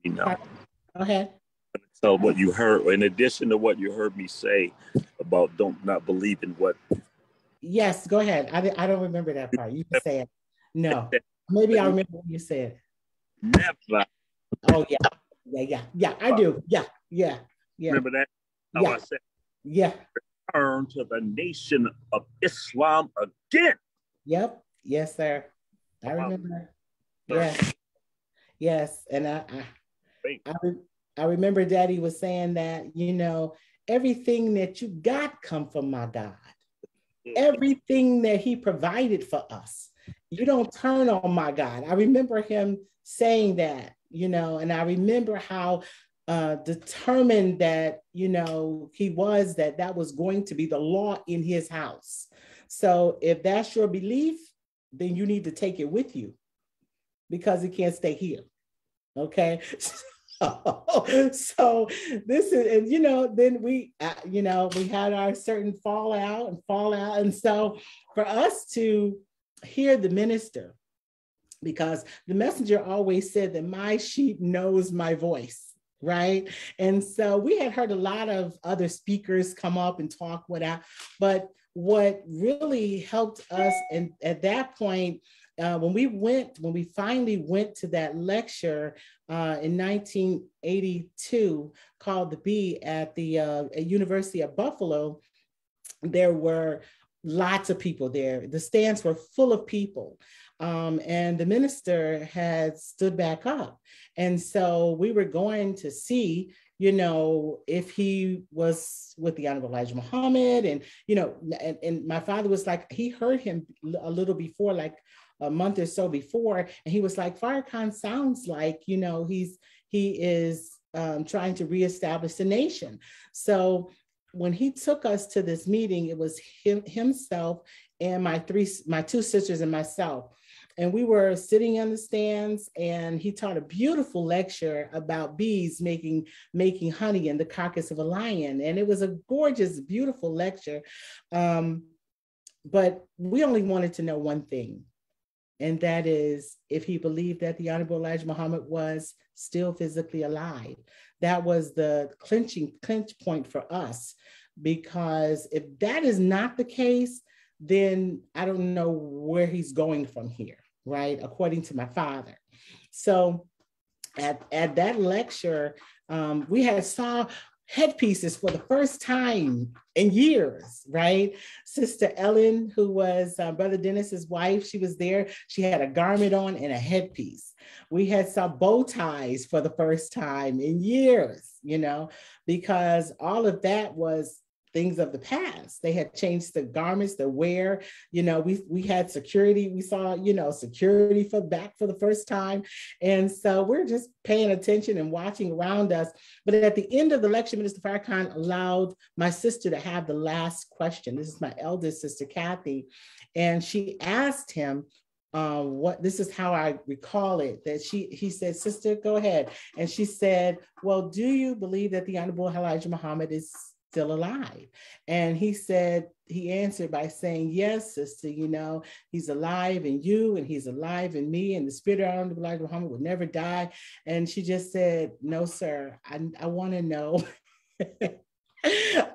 Go ahead. So what you heard, in addition to what you heard me say about not believe in what. Yes, go ahead. I don't remember that part. You can say it. No. Maybe I remember what you said. Never. Oh yeah. I do. Yeah. Remember that? How I said. Yeah. Return to the nation of Islam again. Yep. Yes, sir. I remember. Yes. And I remember Daddy was saying that, everything that you got come from my God. Everything that he provided for us. You don't turn on my God. I remember him saying that, and I remember how determined that, he was that was going to be the law in his house. So if that's your belief, then you need to take it with you because it can't stay here. Okay. So this is, and then we had our certain fallout. And so for us to hear the minister, because the messenger always said that my sheep knows my voice, right? And so we had heard a lot of other speakers come up and talk without, but what really helped us, and at that point, when we finally went to that lecture in 1982 called The Bee at the University of Buffalo, there were lots of people there. The stands were full of people. And the minister had stood back up. And so we were going to see, if he was with the Honorable Elijah Muhammad, and, and my father was like, he heard him a little before, like a month or so before. And he was like, Farrakhan sounds like, he is trying to reestablish the nation. So when he took us to this meeting, it was himself and my 2 sisters and myself. And we were sitting in the stands, and he taught a beautiful lecture about bees making honey in the carcass of a lion. And it was a gorgeous, beautiful lecture. But we only wanted to know one thing, and that is if he believed that the Honorable Elijah Muhammad was still physically alive. That was the clinch point for us, because if that is not the case, then I don't know where he's going from here, right? According to my father. So at that lecture, we had saw headpieces for the first time in years, right? Sister Ellen, who was Brother Dennis's wife, she was there. She had a garment on and a headpiece. We had saw bow ties for the first time in years, you know, because all of that was things of the past. They had changed the garments, the wear, you know, we had security. We saw, you know, security for the first time. And so we're just paying attention and watching around us. But at the end of the lecture, Minister Farrakhan allowed my sister to have the last question. This is my eldest sister, Kathy. And she asked him, this is how I recall it, that he said, "Sister, go ahead." And she said, "Well, do you believe that the Honorable Elijah Muhammad is still alive?" And he answered by saying, "Yes, sister, you know, he's alive in you and he's alive in me, and the spirit of Honorable Elijah Muhammad would never die." And she just said, "No, sir, I want to know."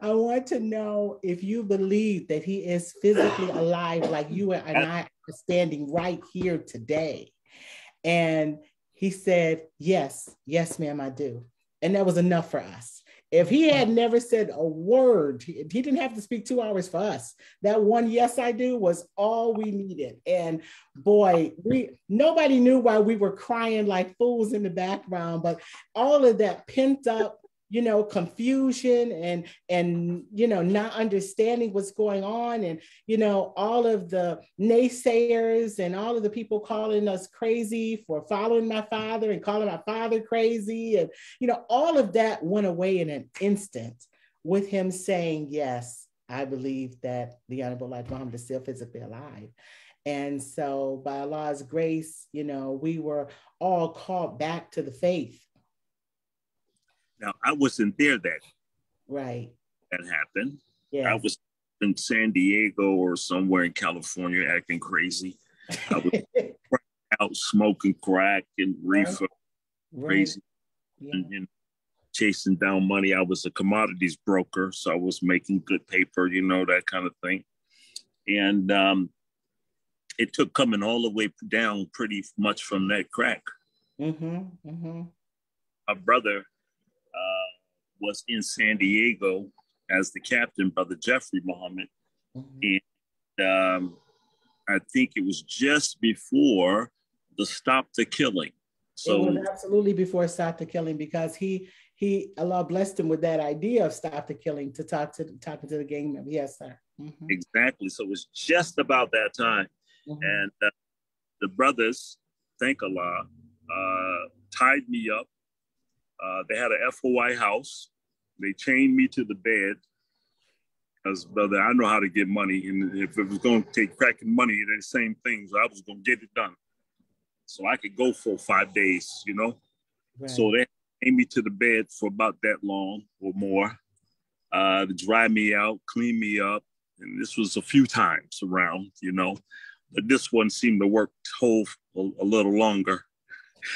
I want to know if you believe that he is physically alive like you and I are standing right here today. And he said, yes, ma'am, I do. And that was enough for us. If he had never said a word, he didn't have to speak 2 hours for us. That one "yes, I do" was all we needed. And boy, nobody knew why we were crying like fools in the background, but all of that pent up, you know, confusion and you know, not understanding what's going on, and you know, all of the naysayers and all of the people calling us crazy for following my father and calling my father crazy, and you know, all of that went away in an instant with him saying, "Yes, I believe that the Honorable Elijah Muhammad is still physically alive." And so by Allah's grace, you know, we were all called back to the faith. Now, I wasn't there that happened. Yeah. I was in San Diego or somewhere in California acting crazy. I was out smoking crack and reefer, crazy, and chasing down money. I was a commodities broker, so I was making good paper, you know, that kind of thing. And it took coming all the way down pretty much from that crack. My brother was in San Diego as the captain, Brother Jeffrey Muhammad. And I think it was just before the Stop the Killing. So it was absolutely before Stop the Killing, because Allah blessed him with that idea of Stop the Killing, to talking to the gang member. Yes, sir. Exactly. So it was just about that time. And the brothers, thank Allah, tied me up. They had an FOI house. They chained me to the bed. Because, brother, I know how to get money. And if it was going to take cracking money, they're the same things. I was going to get it done. So I could go for 5 days, you know. Right. So they chained me to the bed for about that long or more. To dry me out, clean me up. And this was a few times around, you know. But this one seemed to work a little longer.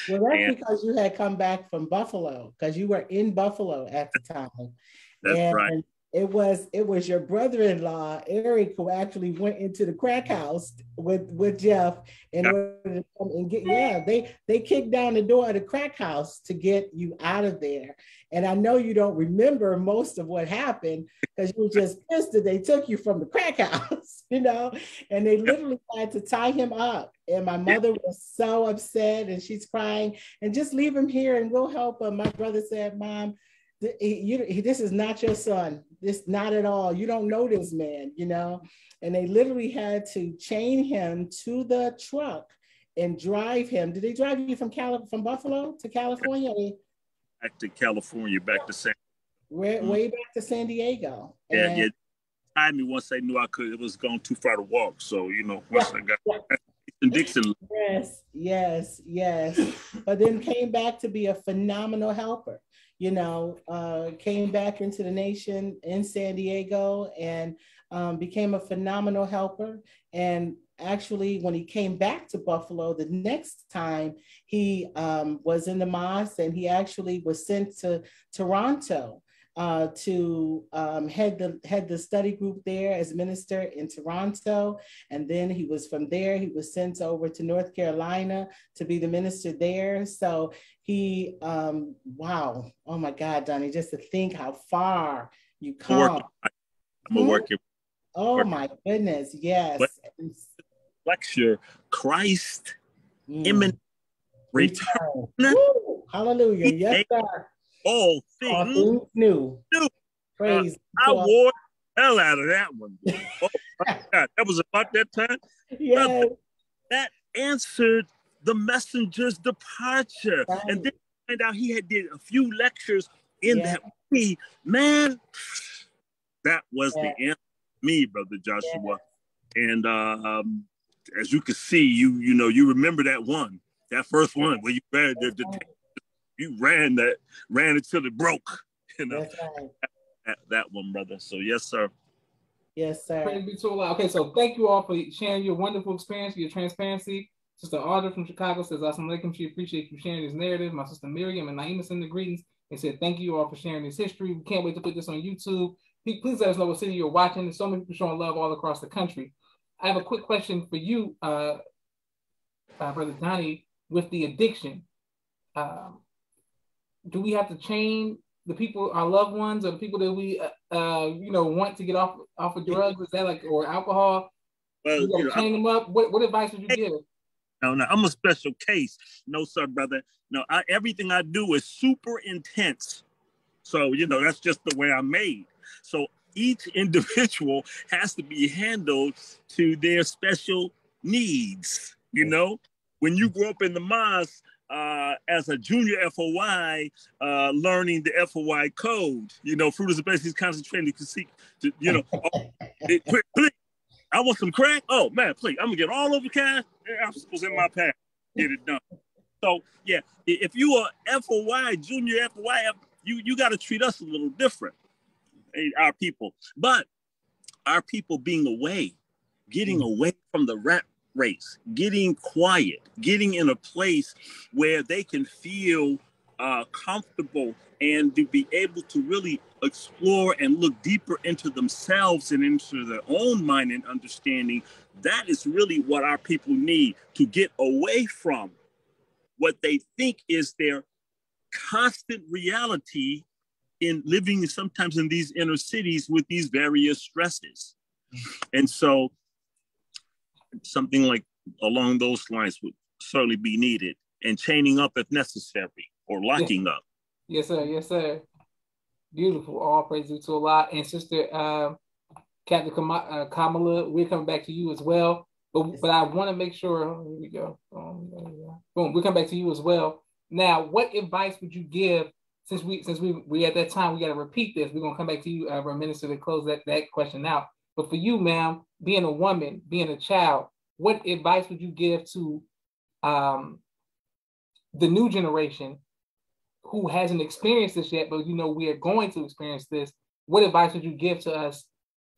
Well, that's because you had come back from Buffalo, because you were in Buffalo at the time. That's right. It was your brother-in-law, Eric, who actually went into the crack house with Jeff in order to come and get, they kicked down the door of the crack house to get you out of there. And I know you don't remember most of what happened because you were just pissed that they took you from the crack house, you know, and they literally had to tie him up. And my mother was so upset and she's crying, and just leave him here and we'll help him. My brother said, "Mom, this is not your son. This not at all. You don't know this man, you know." And they literally had to chain him to the truck and drive him. Did they drive you from Buffalo to California? Back to California, back to San. Way back to San Diego. Yeah. Tied me once I knew it was going too far to walk. So you know, once I got in Dixon. Yes. But then came back to be a phenomenal helper. You know, came back into the nation in San Diego and became a phenomenal helper. And actually, when he came back to Buffalo, the next time he was in the mosque, and he actually was sent to Toronto to head the study group there as minister in Toronto. And then he was from there, he was sent over to North Carolina to be the minister there. So he, wow, oh my God, Donnie, just to think how far you come. I'm a worker. Oh my goodness, yes. But lecture, Christ, imminent return. Hallelujah, yes, sir. All things new. Praise I wore the hell out of that one. Oh my God, that was about that time. Yes. That answered the messenger's departure. Right. And then find out he had did a few lectures in that way. Man, that was the answer to me, Brother Joshua. And as you can see, you remember that first one where you read you ran until it broke. That's right. That one, brother. So yes, sir. Yes, sir. Praise be to Allah. Okay, so thank you all for sharing your wonderful experience, your transparency. Sister Audra from Chicago says, Assalamu alaikum. She appreciates you sharing this narrative. My sister Miriam and Naima send the greetings. They said, thank you all for sharing this history. We can't wait to put this on YouTube. Please let us know what city you're watching. There's so many people showing love all across the country. I have a quick question for you, Brother Donnie, with the addiction. Do we have to chain the people, our loved ones, or the people that we, want to get off of drugs? Is that like, or alcohol? Well, you gotta chain them up. What advice would you give? No, I'm a special case. No, sir, brother. No, everything I do is super intense. So, that's just the way I'm made. So each individual has to be handled to their special needs. When you grow up in the mosque, as a junior FOI, learning the FOI code, fruit is basically concentrating to seek, please, I want some crack. Oh man, please, I'm gonna get all over cash. Obstacles in my path, get it done. So yeah, if you are FOI, junior FOI, you got to treat us a little different, our people. But our people being away, getting away from the rat race, getting quiet, getting in a place where they can feel comfortable and to be able to really explore and look deeper into themselves and into their own mind and understanding. That is really what our people need, to get away from what they think is their constant reality in living sometimes in these inner cities with these various stresses. And so something like along those lines would certainly be needed, and chaining up if necessary, or locking up. Yes, sir. Yes, sir. Beautiful. All praise to Allah. And Sister Captain Kamala, we're coming back to you as well. But I want to make sure, here we go. Boom, we'll come back to you as well. Now, what advice would you give, since we at that time, we got to repeat this. We're going to come back to you, our minister, to close that question out. But for you, ma'am, being a woman, being a child, what advice would you give to the new generation who hasn't experienced this yet, but we are going to experience this? What advice would you give to us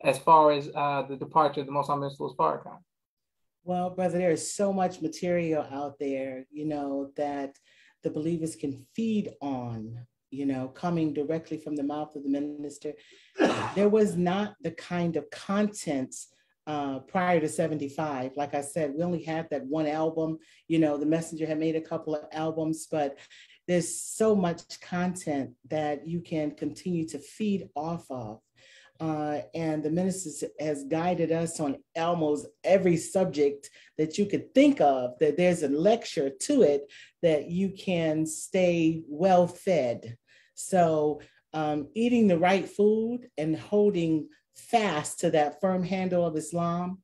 as far as the departure of the Most High Minister's Farrakhan? Well, brother, there is so much material out there, that the believers can feed on, coming directly from the mouth of the minister. There was not the kind of content prior to 75. Like I said, we only had that one album. The messenger had made a couple of albums, but there's so much content that you can continue to feed off of. And the minister has guided us on almost every subject that you could think of, that there's a lecture to it that you can stay well fed. So eating the right food and holding fast to that firm handle of Islam,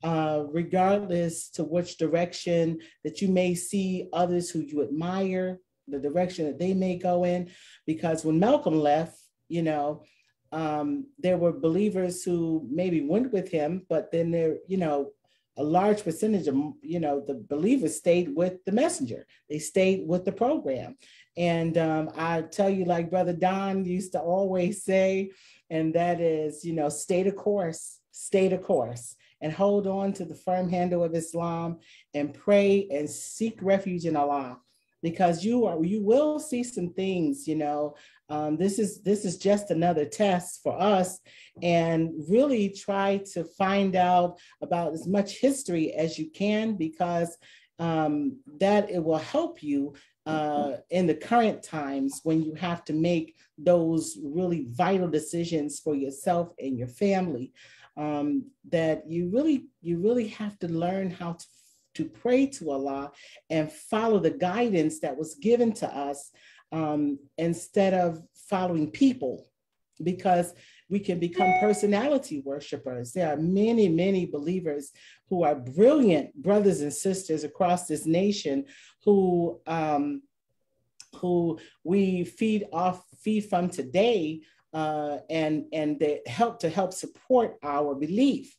regardless to which direction that you may see others who you admire, the direction that they may go in. Because when Malcolm left, there were believers who maybe went with him, but then a large percentage of, the believers stayed with the messenger. They stayed with the program. And I tell you, like Brother Don used to always say, and that is, stay the course, and hold on to the firm handle of Islam and pray and seek refuge in Allah. Because you will see some things, This is just another test for us, and really try to find out about as much history as you can, because that it will help you in the current times when you have to make those really vital decisions for yourself and your family. That you really have to learn how to pray to Allah and follow the guidance that was given to us, instead of following people, because we can become personality worshipers. There are many, many believers who are brilliant brothers and sisters across this nation who we feed from today, and they help support our belief.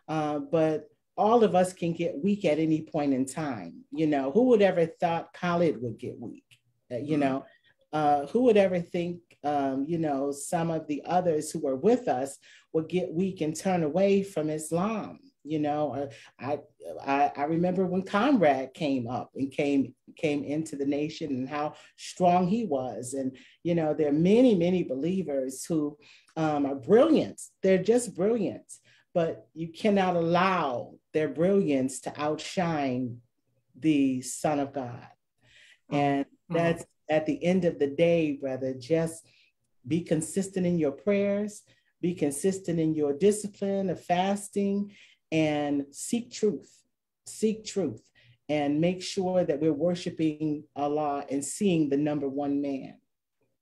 But all of us can get weak at any point in time. Who would ever thought Khalid would get weak? Who would ever think, some of the others who were with us would get weak and turn away from Islam? I remember when Conrad came up and came into the nation, and how strong he was. And, there are many, many believers who are brilliant. They're just brilliant, but you cannot allow their brilliance to outshine the Son of God. And that's, at the end of the day, brother, just be consistent in your prayers, be consistent in your discipline of fasting, and seek truth, and make sure that we're worshiping Allah and seeing the number one man.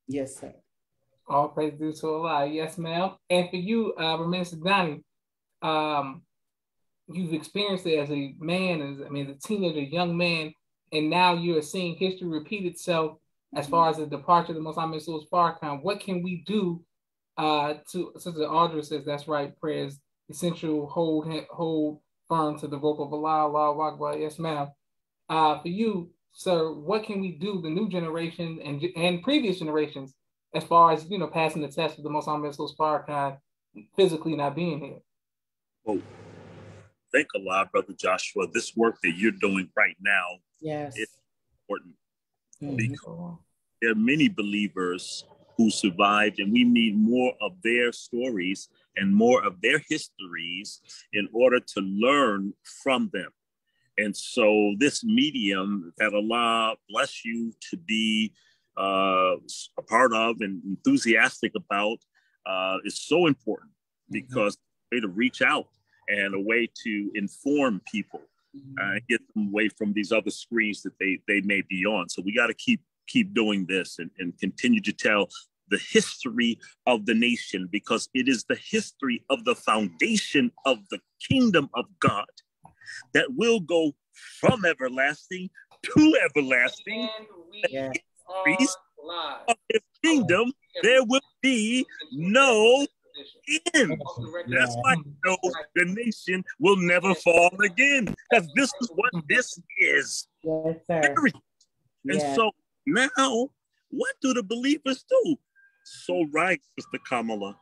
Yes, sir. All praise due to Allah. Yes, ma'am. And for you, Minister Donnie, you've experienced it as a man, as a teenager, young man, and now you're seeing history repeat itself as far as the departure of the Most High Farrakhan. What can we do to, Sister Audra says, that's right, prayer is essential, hold firm to the rope of Allah, Allahu Akbar. Yes, ma'am. For you, sir, what can we do, the new generation and previous generations, as far as, passing the test of the Most High Farrakhan physically not being here? Well, thank Allah, Brother Joshua. This work that you're doing right now, yes, is important. Because there are many believers who survived, and we need more of their stories and more of their histories in order to learn from them. And so this medium that Allah bless you to be a part of and enthusiastic about is so important, because a way to reach out and a way to inform people, get them away from these other screens that they may be on. So we got to keep doing this and continue to tell the history of the nation, because it is the history of the foundation of the kingdom of God that will go from everlasting to everlasting. Of his kingdom, there will be no end. That's why the nation will never fall again, because this is what this is. Yes, sir. And so now, what do the believers do? So right, Sister Kamala,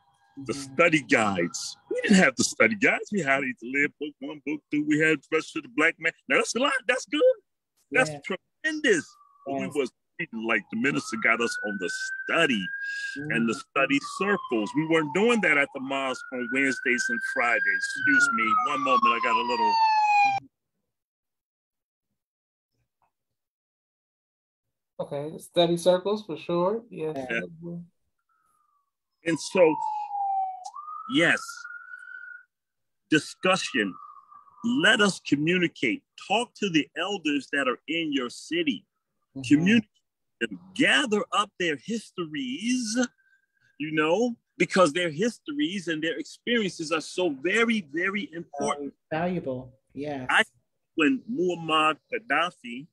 the study guides. We didn't have the study guides. We had to live book 1, book 2. We had the rest of the black man. Now that's a lot. That's good. That's tremendous. But we was like the minister got us on the study and the study circles. We weren't doing that at the mosque on Wednesdays and Fridays. Excuse me. One moment. I got a little. Okay, study circles for sure. Yes. Yeah. And so, yes, discussion. Let us communicate. Talk to the elders that are in your city. Communicate them. Gather up their histories, because their histories and their experiences are so very, very important. Valuable, yeah. When Muammar Gaddafi,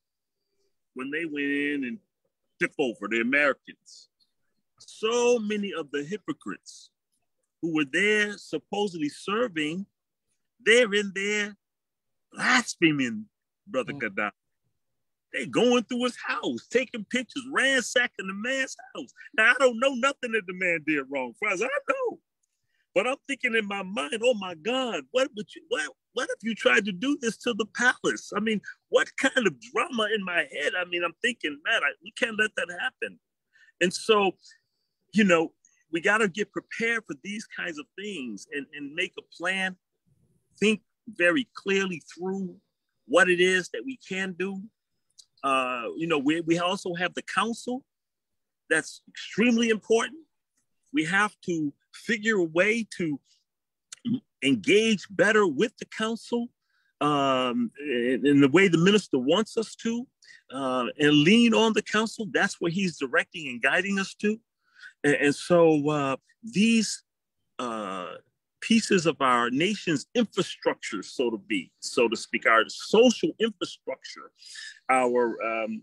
when they went in and took over, the Americans, so many of the hypocrites who were there supposedly serving, they're in there blaspheming Brother Gaddafi. They going through his house, taking pictures, ransacking the man's house. Now, I don't know nothing that the man did wrong, as I know. But I'm thinking in my mind, oh my God, what if you tried to do this to the palace? I mean, what kind of drama in my head? I mean, I'm thinking, man, we can't let that happen. And so you know, we got to get prepared for these kinds of things and make a plan, think very clearly through what it is that we can do. You know, we also have the council. That's extremely important. We have to figure a way to engage better with the council in the way the minister wants us to, and lean on the council. That's where he's directing and guiding us to. And so these pieces of our nation's infrastructure, so to speak, our social infrastructure, our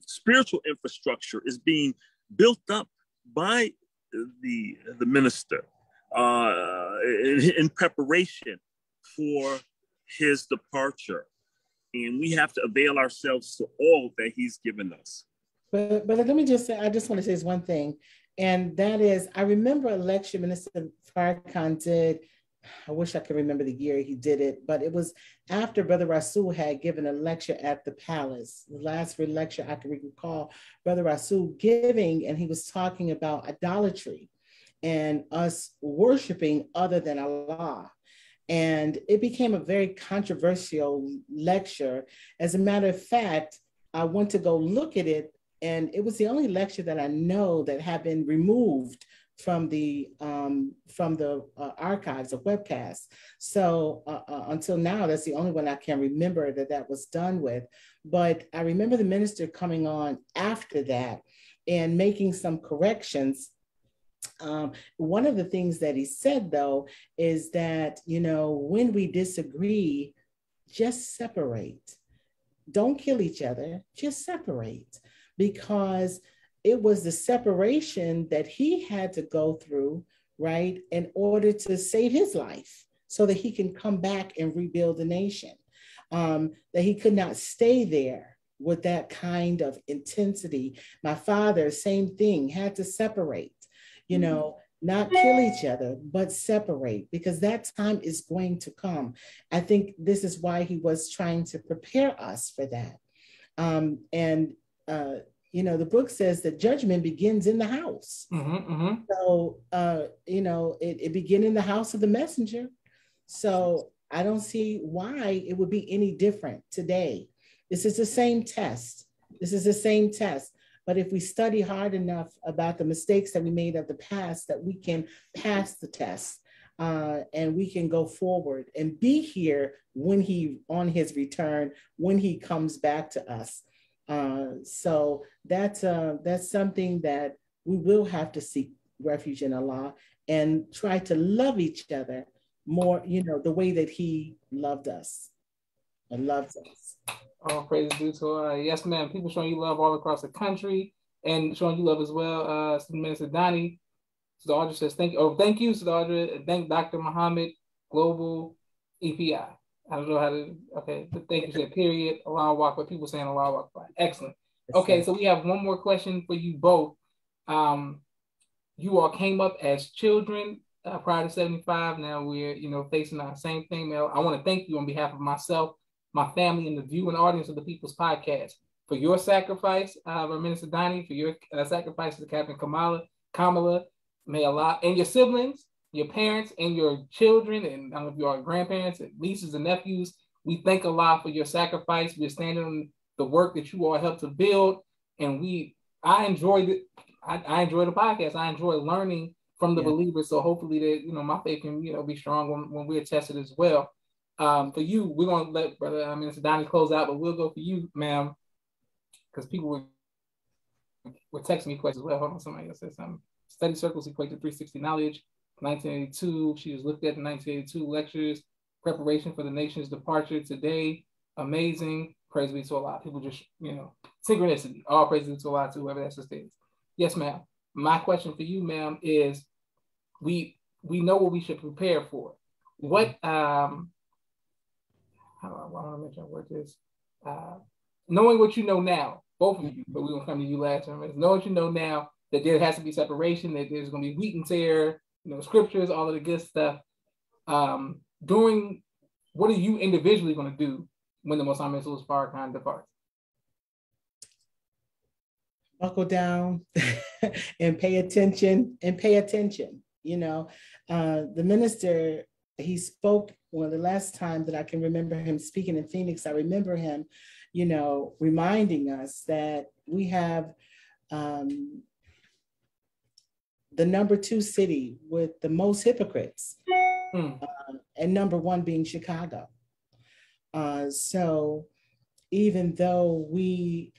spiritual infrastructure is being built up by the minister in preparation for his departure. And we have to avail ourselves to all that he's given us. But let me just say, I just want to say this one thing. And that is, I remember a lecture Minister Farrakhan did. I wish I could remember the year he did it, but it was after Brother Rasul had given a lecture at the palace. The last lecture I can recall Brother Rasul giving, and he was talking about idolatry and us worshiping other than Allah. And it became a very controversial lecture. As a matter of fact, I went to go look at it, and it was the only lecture that I know that had been removed from the archives of webcasts. So until now, that's the only one I can remember that was done with. But I remember the minister coming on after that and making some corrections. One of the things that he said, though, is that, you know, when we disagree, just separate. Don't kill each other, just separate. Because it was the separation that he had to go through, right, in order to save his life so that he can come back and rebuild the nation. That he could not stay there with that kind of intensity. My father, same thing, had to separate, you know, not kill each other, but separate, because that time is going to come. I think this is why he was trying to prepare us for that. You know, the book says that judgment begins in the house. So, you know, it began in the house of the messenger. So I don't see why it would be any different today. This is the same test. This is the same test. But if we study hard enough about the mistakes that we made of the past, that we can pass the test and we can go forward and be here when on his return, when he comes back to us. So that's something that we will have to seek refuge in Allah and try to love each other more, you know, the way that he loved us and loves us. All praise due to yes, ma'am. People showing you love all across the country and showing you love as well. Minister Donnie, Sister Audrey says thank you. Oh, thank you, Sister Audrey. Thank Dr. Muhammad, Global EPI. I don't know how to, okay, thank you, said period, Allahu Akbar, people saying Allahu Akbar. Excellent. Okay, so we have one more question for you both. You all came up as children prior to 75. Now we're, you know, facing our same thing. Now, I want to thank you on behalf of myself, my family, and the viewing audience of the People's Podcast for your sacrifice, Minister Donnie, for your sacrifice to Captain Kamala, may Allah, and your siblings, your parents and your children, and I don't know if you are grandparents and nieces and nephews, we thank Allah for your sacrifice. We're standing on the work that you all helped to build, and I enjoyed it. I enjoy the podcast. I enjoy learning from the believers. So hopefully that, you know, my faith can, you know, be strong when we're tested as well. For you, we're gonna let Brother Minister Donnie close out, but we'll go for you, ma'am, because people were texting me questions as well. Hold on, somebody else said something. Study circles equate to 360 knowledge. 1982, she was looked at the 1982 lectures, preparation for the nation's departure today. Amazing. Praise be to Allah. People just, you know, synchronicity. All praise be to Allah, to whoever that's the state. Yes, ma'am. My question for you, ma'am, is we know what we should prepare for. What, I want to mention what this, knowing what you know now, both of you, but we're going to come to you last time, is know what you know now, that there has to be separation, that there's going to be wheat and tare, you know, scriptures, all of the good stuff. What are you individually going to do when the Most High Farrakhan departs? buckle down and pay attention You know, the minister, he spoke, well, the last time that I can remember him speaking in Phoenix, I remember him, reminding us that we have the number 2 city with the most hypocrites, and number 1 being Chicago. So even though we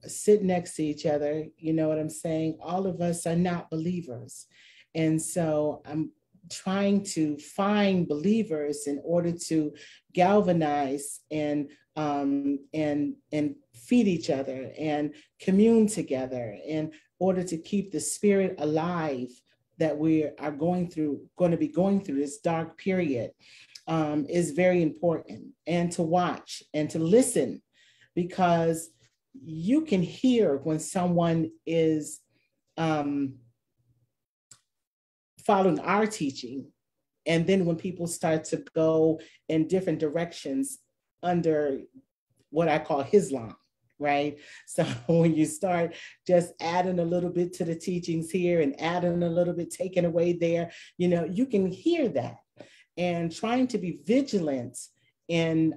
sit next to each other, you know what I'm saying? All of us are not believers. And so I'm trying to find believers in order to galvanize and feed each other and commune together in order to keep the spirit alive that we are going to be going through this dark period, is very important. And to watch and to listen, because you can hear when someone is following our teaching, and then when people start to go in different directions under what I call Islam, right? So when you start just adding a little bit to the teachings here and adding a little bit, taking away there, you can hear that. And trying to be vigilant in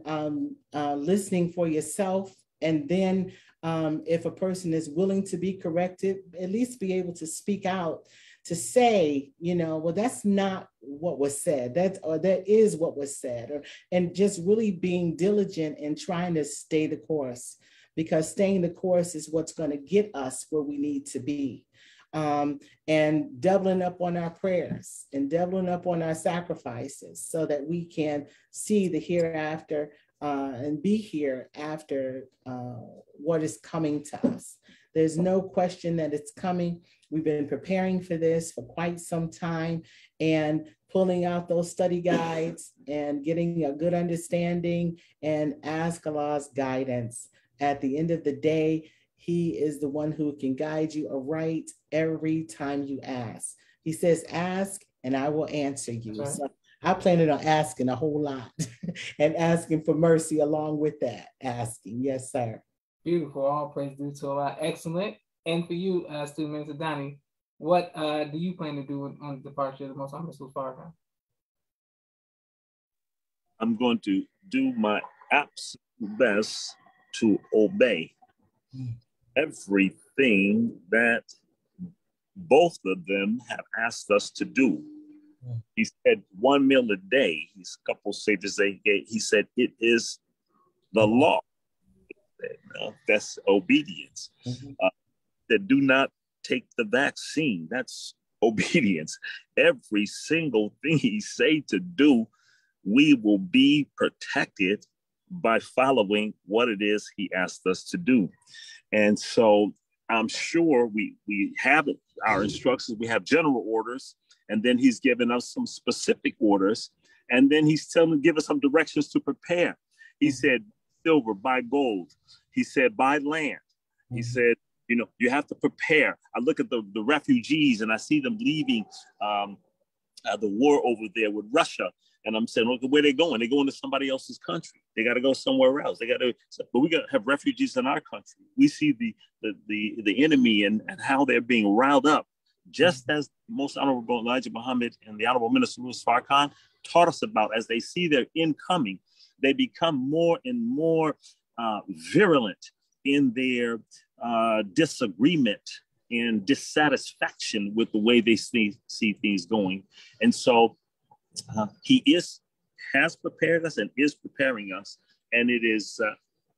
listening for yourself. And then if a person is willing to be corrected, at least be able to speak out to say, well, that's not what was said, that is what was said, and just really being diligent and trying to stay the course, because staying the course is what's going to get us where we need to be. And doubling up on our prayers and doubling up on our sacrifices so that we can see the hereafter and be here after what is coming to us. There's no question that it's coming. We've been preparing for this for quite some time and pulling out those study guides and getting a good understanding and ask Allah's guidance. At the end of the day, He is the one who can guide you aright every time you ask. He says, ask and I will answer you. Right. So I plan on asking a whole lot and asking for mercy along with that asking. Yes, sir. Beautiful. All praise due to Allah. Excellent. And for you, student minister Donnie, what do you plan to do on the departure of the Most Honorable Farrakhan? I'm going to do my absolute best to obey everything that both of them have asked us to do. He said 1 meal a day. He's a couple sages they gave. He said it is the law. That's obedience. That do not take the vaccine. That's obedience. Every single thing he say to do, we will be protected by following what it is he asked us to do. And so I'm sure we have our instructions, we have general orders, and then he's given us some specific orders, and then he's give us some directions to prepare. He said, silver, buy gold. He said, buy land. He said, you have to prepare. I look at the refugees and I see them leaving the war over there with Russia. And I'm saying, look at where they're going. They're going to somebody else's country. They got to go somewhere else. But we got to have refugees in our country. We see the enemy and how they're being riled up, just as Most Honorable Elijah Muhammad and the Honorable Minister Louis Farrakhan taught us about. As they see their incoming, they become more and more virulent in their disagreement and dissatisfaction with the way they see things going. And so he has prepared us and is preparing us. And it is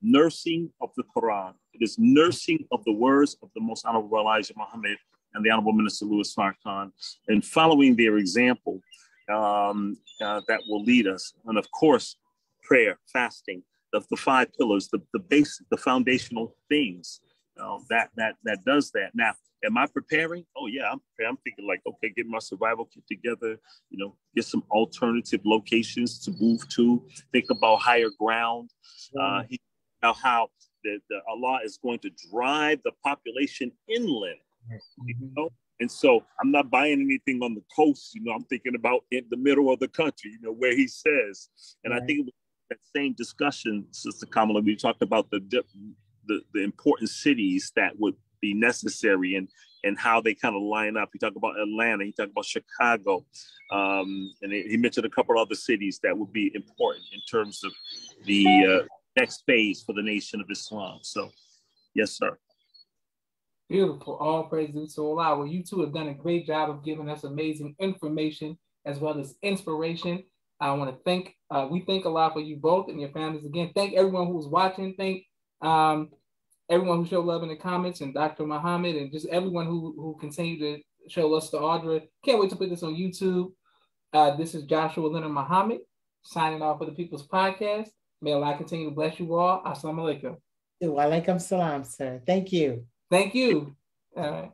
nursing of the Quran. It is nursing of the words of the Most Honorable Elijah Muhammad and the Honorable Minister Louis Farrakhan, and following their example that will lead us. And of course, prayer, fasting, the 5 pillars, the basic, the foundational things that does that. Now, am I preparing? Oh yeah, I'm preparing. I'm thinking like, okay, get my survival kit together, get some alternative locations to move to, think about higher ground. How the Allah is going to drive the population inland, And so I'm not buying anything on the coast, I'm thinking about in the middle of the country, where he says, and right. I think it was that same discussion, Sister Kamala, we talked about the important cities that would be necessary, and how they kind of line up. He talked about Atlanta, he talked about Chicago, and he mentioned a couple other cities that would be important in terms of the next phase for the Nation of Islam. So, yes, sir. Beautiful. All praise to Allah. Well, you two have done a great job of giving us amazing information as well as inspiration. I want to thank, we thank Allah for you both and your families again. Thank everyone who was watching. Thank everyone who showed love in the comments, and Dr. Muhammad, and just everyone who continued to show us the Audra. Can't wait to put this on YouTube. This is Joshua Leonard Muhammad signing off for the People's Podcast. May Allah continue to bless you all. Assalamu alaikum. Wa alaikum salam, sir. Thank you. Thank you. All right.